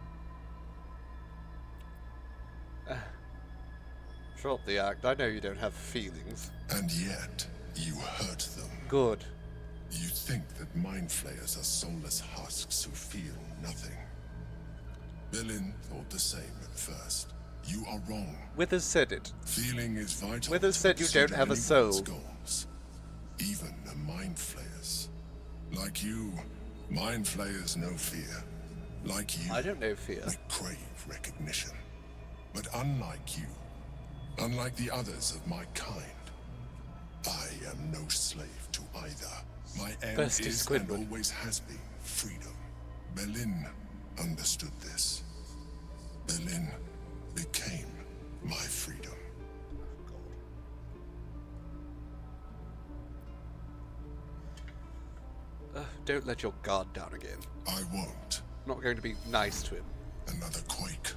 Drop the act. I know you don't have feelings. And yet, you hurt them. Good. You think that mind flayers are soulless husks who feel nothing. Berlin thought the same at first. You are wrong. Withers said it. Feeling is vital. Withers to said you don't exceed have a anyone's soul. Goals. Even the mind flayers. Like you, mind flayers know fear. Like you, I don't know fear. we crave recognition. But unlike you, unlike the others of my kind, I am no slave to either. My end Thirsty is Squidward. and always has been freedom. Berlin understood this. Berlin became my freedom. Don't let your guard down again. I won't. I'm not going to be nice to him. Another quake.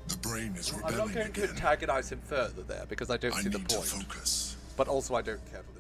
The brain is I'm rebelling not going to again. antagonize him further there because I don't I see the need to point. focus. But also I don't care for